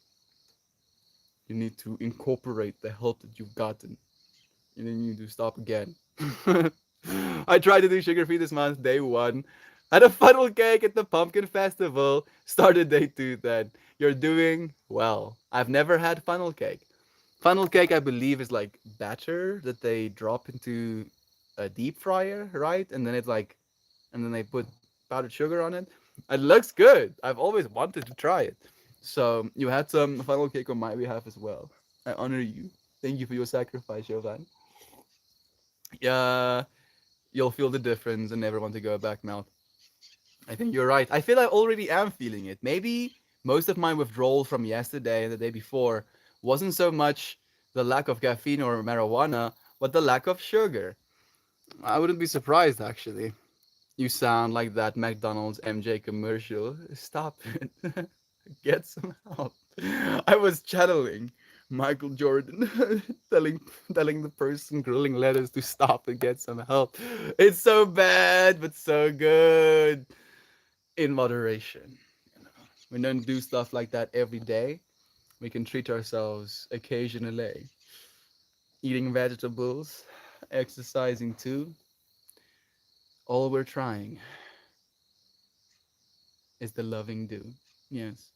Speaker 1: You need to incorporate the help that you've gotten. And then you need to stop again. I tried to do sugar free this month, day one. Had a funnel cake at the pumpkin festival. Started day two then. You're doing well. I've never had funnel cake. Funnel cake, I believe, is like batter that they drop into a deep fryer, right? And then they put powdered sugar on it. It looks good. I've always wanted to try it. So you had some funnel cake on my behalf as well. I honor you. Thank you for your sacrifice, Jovan. Yeah, you'll feel the difference and never want to go back now. I think you're right. I feel I already am feeling it. Maybe most of my withdrawal from yesterday and the day before wasn't so much the lack of caffeine or marijuana, but the lack of sugar. I wouldn't be surprised actually. You sound like that McDonald's MJ commercial. Stop it. Get some help. I was channeling Michael Jordan telling the person grilling lettuce to stop and get some help. It's so bad, but so good. In moderation. We don't do stuff like that every day. We can treat ourselves occasionally. Eating vegetables, exercising too. All we're trying is the loving do. Yes.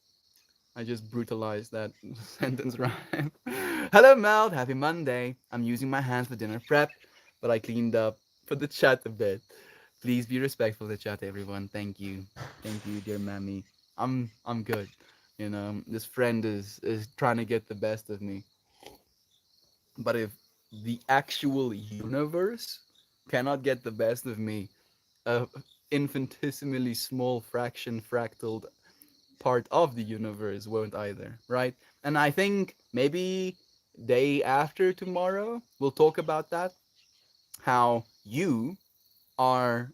Speaker 1: I just brutalized that sentence rhyme. Hello, Mel. Happy Monday. I'm using my hands for dinner prep, but I cleaned up for the chat a bit. Please be respectful of the chat, everyone. Thank you. Thank you, dear mammy. I'm good. You know, this friend is trying to get the best of me. But if the actual universe cannot get the best of me, a infinitesimally small fraction fractaled part of the universe won't either, right? And I think maybe day after tomorrow we'll talk about that, how you are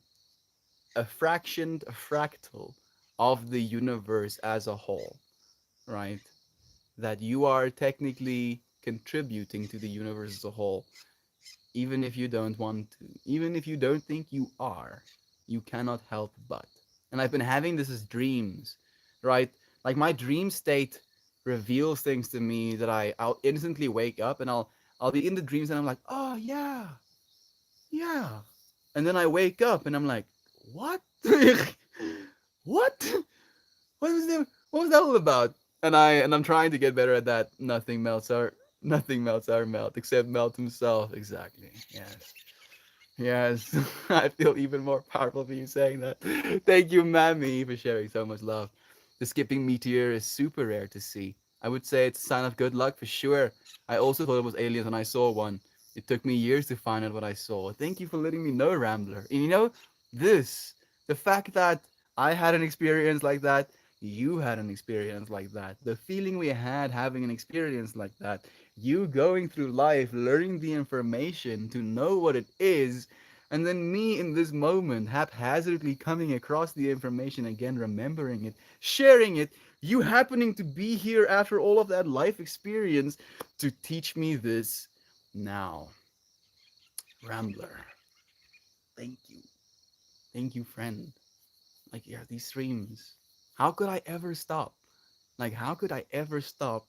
Speaker 1: a fractioned fractal of the universe as a whole, right? That you are technically contributing to the universe as a whole, even if you don't want to, even if you don't think you are, you cannot help but. And I've been having this as dreams, right? Like my dream state reveals things to me that I'll instantly wake up and I'll be in the dreams and I'm like, oh yeah, yeah. And then I wake up and I'm like, what? What? What was that all about? And I'm trying to get better at that. Nothing melts our melt except melt himself. Exactly. Yes. Yes. I feel even more powerful for you saying that. Thank you, Mammy, for sharing so much love. The skipping meteor is super rare to see. I would say it's a sign of good luck for sure. I also thought it was aliens when I saw one. It took me years to find out what I saw. Thank you for letting me know, Rambler. And you know, this, the fact that I had an experience like that, you had an experience like that, the feeling we had having an experience like that, you going through life, learning the information to know what it is, and then me in this moment haphazardly coming across the information again, remembering it, sharing it, you happening to be here after all of that life experience to teach me this now. Rambler, thank you. Thank you, friend. Like, yeah, these streams. How could I ever stop? Like, how could I ever stop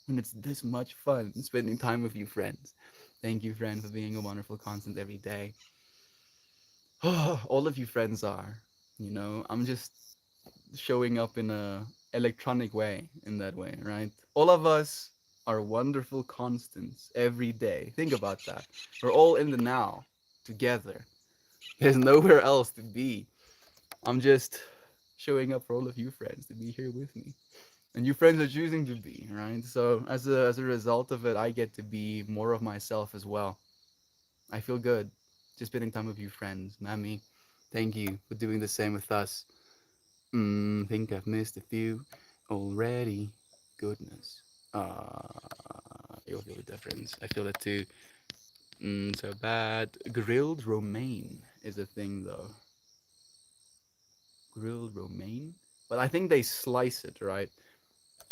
Speaker 1: when it's this much fun spending time with you, friends? Thank you, friend, for being a wonderful constant every day. All of you friends are. You know, I'm just showing up in a electronic way in that way, right? All of us are wonderful constants every day. Think about that. We're all in the now together. There's nowhere else to be. I'm just showing up for all of you friends to be here with me. And you friends are choosing to be, right? So as a result of it, I get to be more of myself as well. I feel good just spending time with you friends. Mammy, thank you for doing the same with us. Think I've missed a few already. Goodness. You'll feel the difference. I feel it too. So bad. Grilled romaine is a thing though. Grilled romaine? But I think they slice it, right?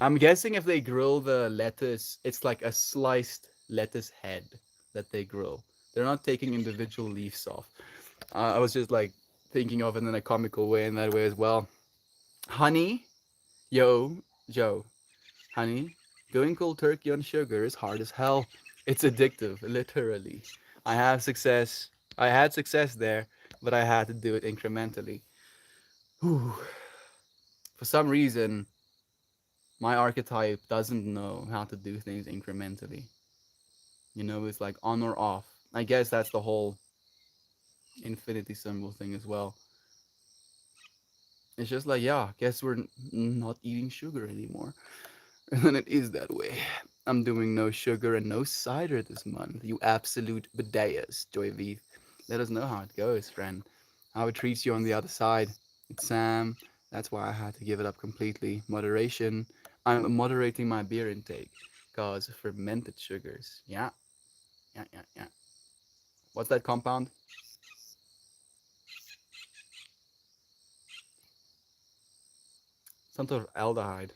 Speaker 1: I'm guessing if they grill the lettuce, it's like a sliced lettuce head that they grill. They're not taking individual leaves off. I was just like thinking of it in a comical way in that way as well. Honey, yo, Joe, honey, going cold turkey on sugar is hard as hell. It's addictive, literally. I have success. I had success there, but I had to do it incrementally. Whew. For some reason, my archetype doesn't know how to do things incrementally. You know, it's like on or off. I guess that's the whole infinity symbol thing as well. It's just like, yeah, guess we're not eating sugar anymore. And then it is that way. I'm doing no sugar and no cider this month. You absolute bedayas, Joy V. Let us know how it goes, friend. How it treats you on the other side. It's Sam. That's why I had to give it up completely. Moderation. I'm moderating my beer intake. Cause fermented sugars. Yeah, yeah, yeah, yeah. What's that compound? Some sort of aldehyde,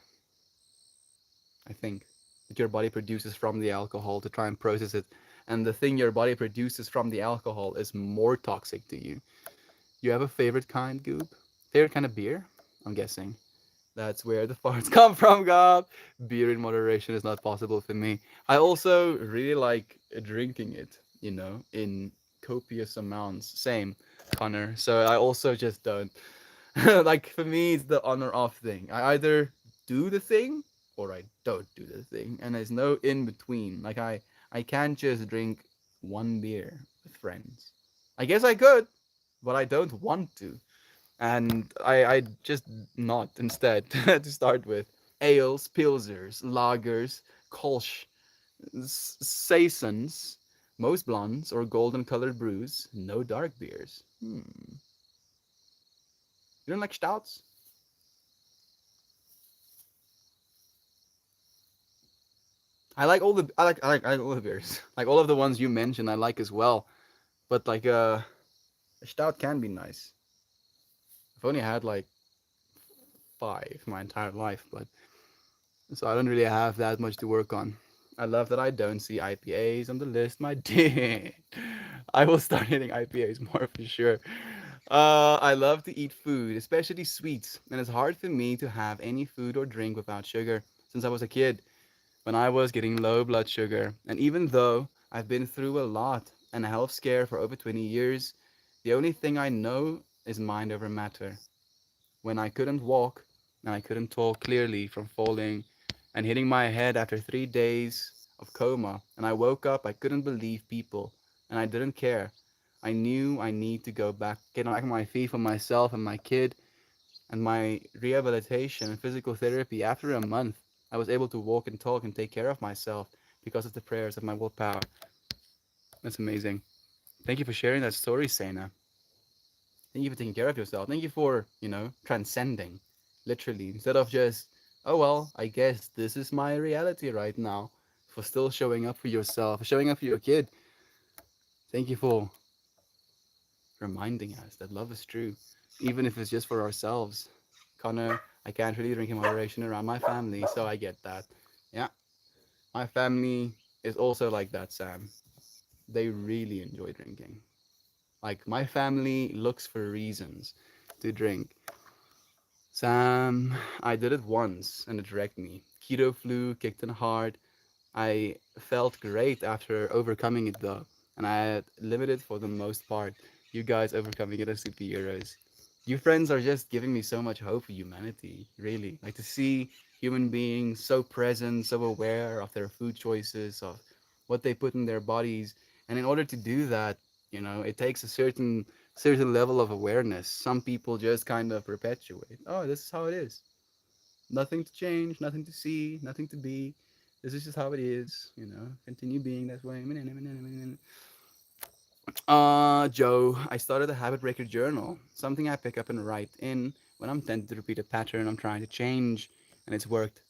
Speaker 1: I think, that your body produces from the alcohol to try and process it. And the thing your body produces from the alcohol is more toxic to you. You have a favorite kind, Goob? Favorite kind of beer? I'm guessing. That's where the farts come from, God. Beer in moderation is not possible for me. I also really like drinking it, in copious amounts. Same, Connor. So I also just don't. Like for me, it's the on or off thing. I either do the thing or I don't do the thing, and there's no in between. Like I can't just drink one beer with friends. I guess I could, but I don't want to, and I just not instead to start with. Ales, pilsers, lagers, kolsch, saisons, most blondes or golden colored brews, no dark beers. You don't like stouts? I like all the beers. Like all of the ones you mentioned, I like as well. But like a stout can be nice. I've only had like five my entire life, but so I don't really have that much to work on. I love that I don't see IPAs on the list, my dear. I will start hitting IPAs more for sure. I love to eat food, especially sweets, and it's hard for me to have any food or drink without sugar since I was a kid when I was getting low blood sugar. And even though I've been through a lot and a health scare for over 20 years, the only thing I know is mind over matter. When I couldn't walk and I couldn't talk clearly from falling and hitting my head after 3 days of coma, and I woke up, I couldn't believe people, and I didn't care. I knew I need to go back, get back on my feet for myself and my kid, and my rehabilitation and physical therapy. After a month, I was able to walk and talk and take care of myself because of the prayers of my willpower. That's amazing. Thank you for sharing that story, Sena. Thank you for taking care of yourself. Thank you for, transcending, literally, instead of just, oh, well, I guess this is my reality right now, for still showing up for yourself, for showing up for your kid. Thank you for reminding us that love is true, even if it's just for ourselves. Connor, I can't really drink in moderation around my family, so I get that. Yeah, my family is also like that, Sam. They really enjoy drinking. Like, my family looks for reasons to drink. Sam, I did it once and it wrecked me. Keto flu kicked in hard. I felt great after overcoming it though, and I had limited for the most part. You guys overcoming it as superheroes. You friends are just giving me so much hope for humanity, really. Like to see human beings so present, so aware of their food choices, of what they put in their bodies. And in order to do that, it takes a certain level of awareness. Some people just kind of perpetuate. Oh, this is how it is. Nothing to change, nothing to see, nothing to be. This is just how it is, Continue being that way. Joe, I started a habit breaker journal, something I pick up and write in when I'm tempted to repeat a pattern I'm trying to change, and it's worked.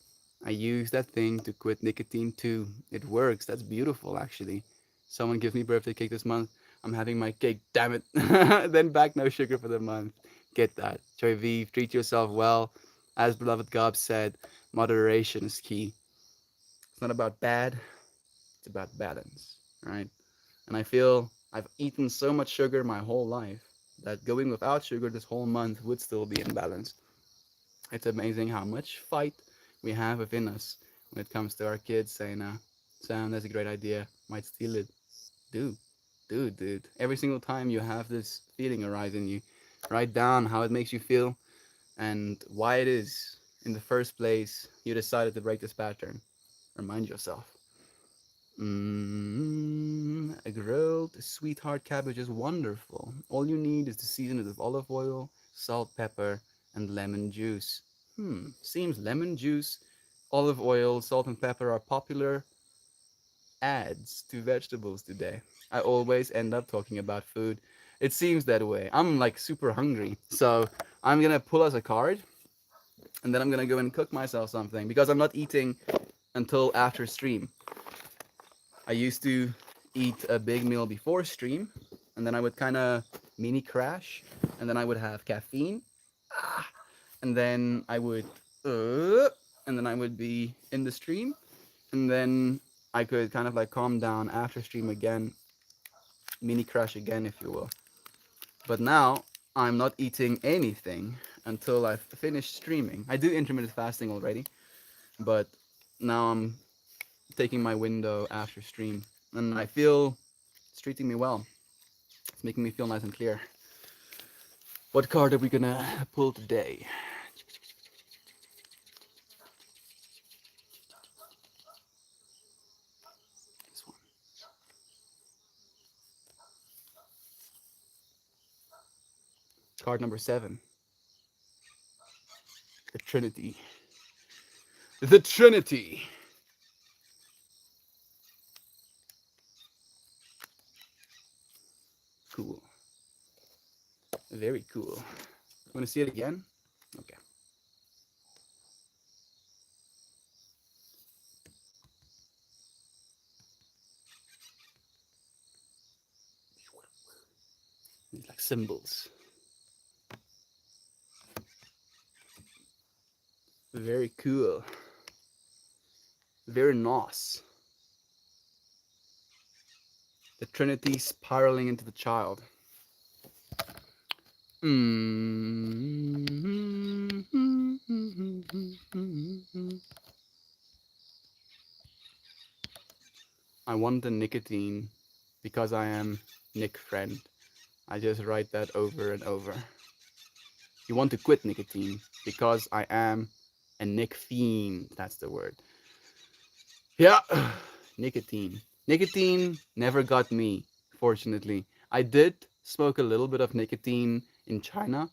Speaker 1: I use that thing to quit nicotine too. It works. That's beautiful, actually. Someone gives me birthday cake this month. I'm having my cake, damn it. Then back no sugar for the month. Get that. Joy V, treat yourself well. As beloved God said, moderation is key. It's not about bad, it's about balance, right? And I feel I've eaten so much sugar my whole life that going without sugar this whole month would still be in balance. It's amazing how much fight we have within us when it comes to our kids saying, Sam, that's a great idea, might steal it. Dude, dude. Every single time you have this feeling arise in you, write down how it makes you feel and why it is in the first place you decided to break this pattern. Remind yourself. A grilled sweetheart cabbage is wonderful. All you need is to season it with olive oil, salt, pepper, and lemon juice. Seems lemon juice, olive oil, salt, and pepper are popular adds to vegetables today. I always end up talking about food. It seems that way. I'm like super hungry. So I'm gonna pull us a card and then I'm gonna go and cook myself something because I'm not eating until after stream. I used to eat a big meal before stream, and then I would kind of mini crash, and then I would have caffeine, and then I would, and then I would be in the stream, and then I could kind of like calm down after stream again, mini crash again, if you will. But now I'm not eating anything until I've finished streaming. I do intermittent fasting already, but now I'm taking my window after stream, and I feel it's treating me well. It's making me feel nice and clear. What card are we gonna pull today? This one. Card number 7. The Trinity. The Trinity. Cool. Very cool. Want to see it again? Okay. These like symbols. Very cool. Very nice. The Trinity spiraling into the child. I want the nicotine because I am Nick Friend. I just write that over and over. You want to quit nicotine because I am a Nick Fiend. That's the word. Yeah, nicotine. Nicotine never got me, fortunately. I did smoke a little bit of nicotine in China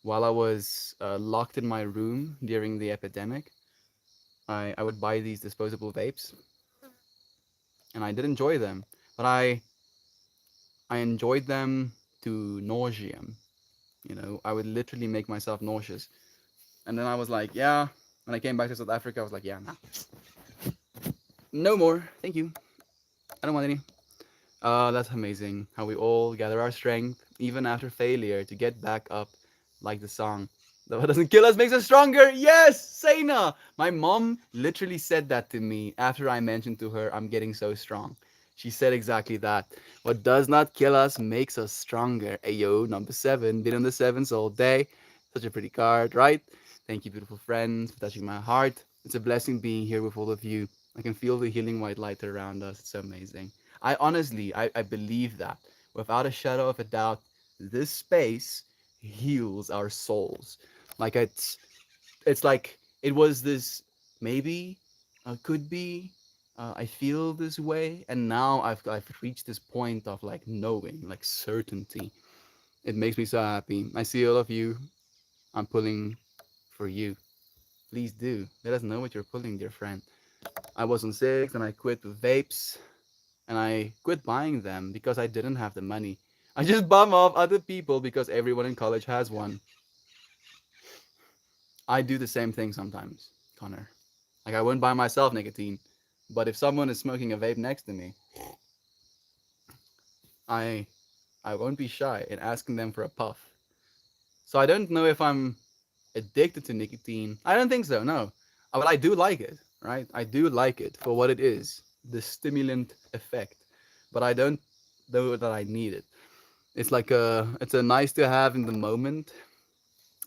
Speaker 1: while I was locked in my room during the epidemic. I would buy these disposable vapes and I did enjoy them, but I enjoyed them to nauseam. You know, I would literally make myself nauseous. And then I was like, yeah, when I came back to South Africa, I was like, yeah, nah, no more. Thank you. I don't want any. That's amazing how we all gather our strength, even after failure, to get back up like the song. What doesn't kill us makes us stronger. Yes, Sena. My mom literally said that to me after I mentioned to her I'm getting so strong. She said exactly that. What does not kill us makes us stronger. Ayo, number 7. Been on the sevens all day. Such a pretty card, right? Thank you, beautiful friends, for touching my heart. It's a blessing being here with all of you. I can feel the healing white light around us. It's so amazing. I honestly, I believe that without a shadow of a doubt, this space heals our souls. Like it's like it was this maybe, could be. I feel this way, and now I've reached this point of like knowing, like certainty. It makes me so happy. I see all of you. I'm pulling for you. Please do let us know what you're pulling, dear friend. I was on six and I quit with vapes and I quit buying them because I didn't have the money. I just bum off other people because everyone in college has one. I do the same thing sometimes, Connor. Like I wouldn't buy myself nicotine, but if someone is smoking a vape next to me, I I won't be shy in asking them for a puff. So I don't know if I'm addicted to nicotine. I don't think so, no. But I do like it, right? I do like it for what it is, the stimulant effect. But I don't know that I need it. It's a nice to have in the moment,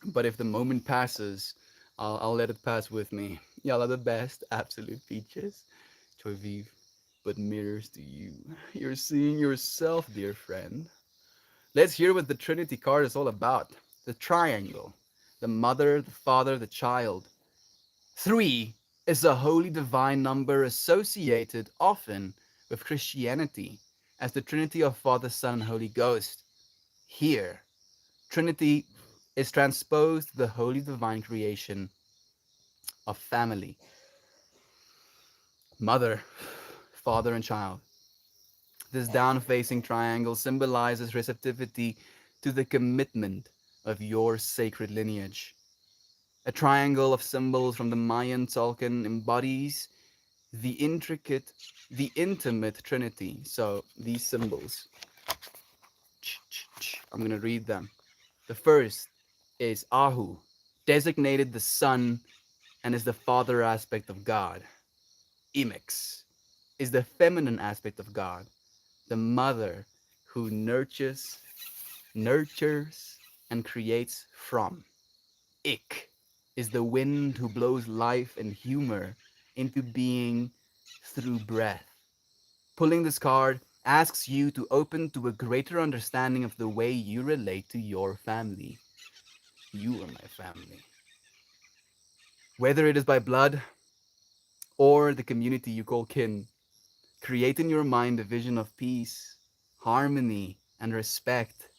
Speaker 1: but if the moment passes, I'll let it pass with me. Y'all are the best, absolute peaches. Joy vive, but mirrors to you. You're seeing yourself, dear friend. Let's hear what the Trinity card is all about. The triangle, the mother, the father, the child. 3 is a holy divine number associated often with Christianity as the Trinity of Father, Son, and Holy Ghost. Here, Trinity is transposed to the holy divine creation of family, mother, father, and child. This down facing triangle symbolizes receptivity to the commitment of your sacred lineage. A triangle of symbols from the Mayan Tolkien embodies the intricate, the intimate Trinity. So these symbols, I'm going to read them. The first is Ahu, designated the son and is the father aspect of God. Imex is the feminine aspect of God, the mother who nurtures and creates from. Ik is the wind who blows life and humor into being through breath. Pulling this card asks you to open to a greater understanding of the way you relate to your family. You are my family. Whether it is by blood or the community you call kin, create in your mind a vision of peace, harmony, and respect.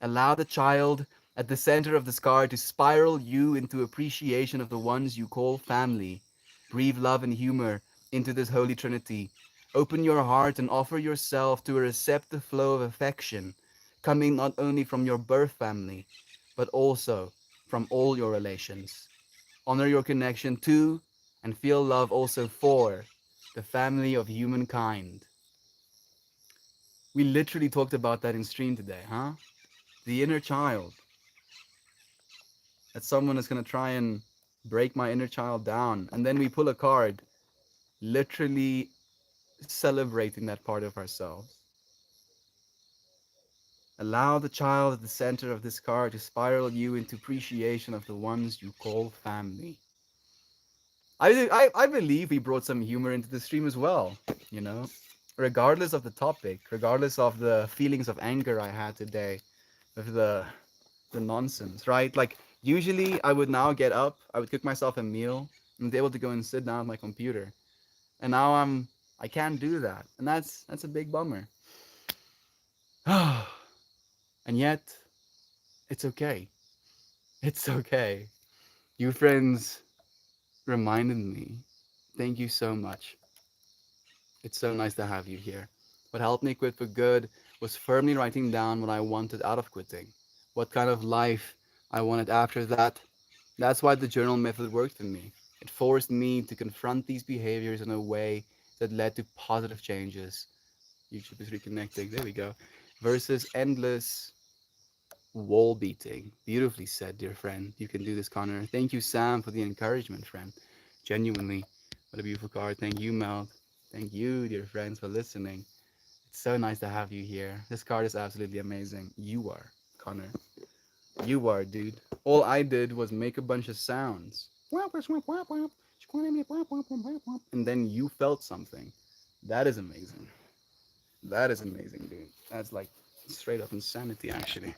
Speaker 1: Allow the child at the center of this card to spiral you into appreciation of the ones you call family. Breathe love and humor into this holy trinity. Open your heart and offer yourself to a receptive flow of affection, coming not only from your birth family, but also from all your relations. Honor your connection to and feel love also for the family of humankind. We literally talked about that in stream today, huh? The inner child. That someone is going to try and break my inner child down. And then we pull a card, literally celebrating that part of ourselves. Allow the child at the center of this card to spiral you into appreciation of the ones you call family. I believe we brought some humor into the stream as well, you know, regardless of the topic, regardless of the feelings of anger I had today, with the nonsense, right? Like usually I would now get up, I would cook myself a meal, and be able to go and sit down at my computer. And now I can't do that. And that's a big bummer. And yet it's okay. It's okay. You friends reminded me. Thank you so much. It's so nice to have you here. What helped me quit for good was firmly writing down what I wanted out of quitting, what kind of life I wanted after that. That's why the journal method worked for me. It forced me to confront these behaviors in a way that led to positive changes. YouTube is reconnecting. There we go. Versus endless wall beating. Beautifully said, dear friend. You can do this, Connor. Thank you, Sam, for the encouragement, friend. Genuinely. What a beautiful card. Thank you, Mel. Thank you, dear friends, for listening. It's so nice to have you here. This card is absolutely amazing. You are, Connor. You are, dude. All I did was make a bunch of sounds. And then you felt something. That is amazing. That is amazing, dude. That's like straight up insanity, actually.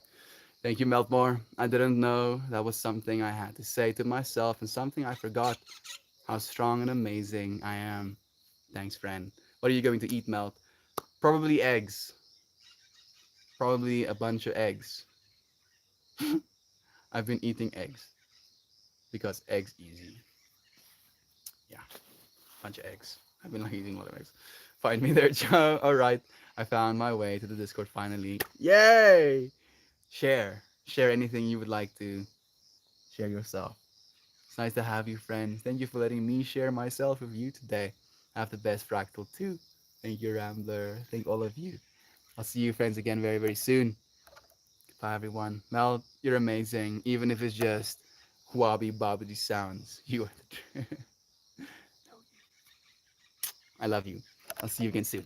Speaker 1: Thank you, Meltmore. I didn't know that was something I had to say to myself and something I forgot how strong and amazing I am. Thanks, friend. What are you going to eat, Melt? Probably eggs. Probably a bunch of eggs. I've been eating eggs because eggs easy. Yeah, bunch of eggs. I've been like eating a lot of eggs. Find me there, Joe. All right, I found my way to the Discord finally. Yay! Share anything you would like to share yourself. It's nice to have you, friend. Thank you for letting me share myself with you today. Have the best fractal too. Thank you, Rambler. Thank all of you. I'll see you, friends, again very, very soon. Bye, everyone. Mel, you're amazing. Even if it's just wobby bobbity sounds, you are the truth. I love you. I'll see you again soon.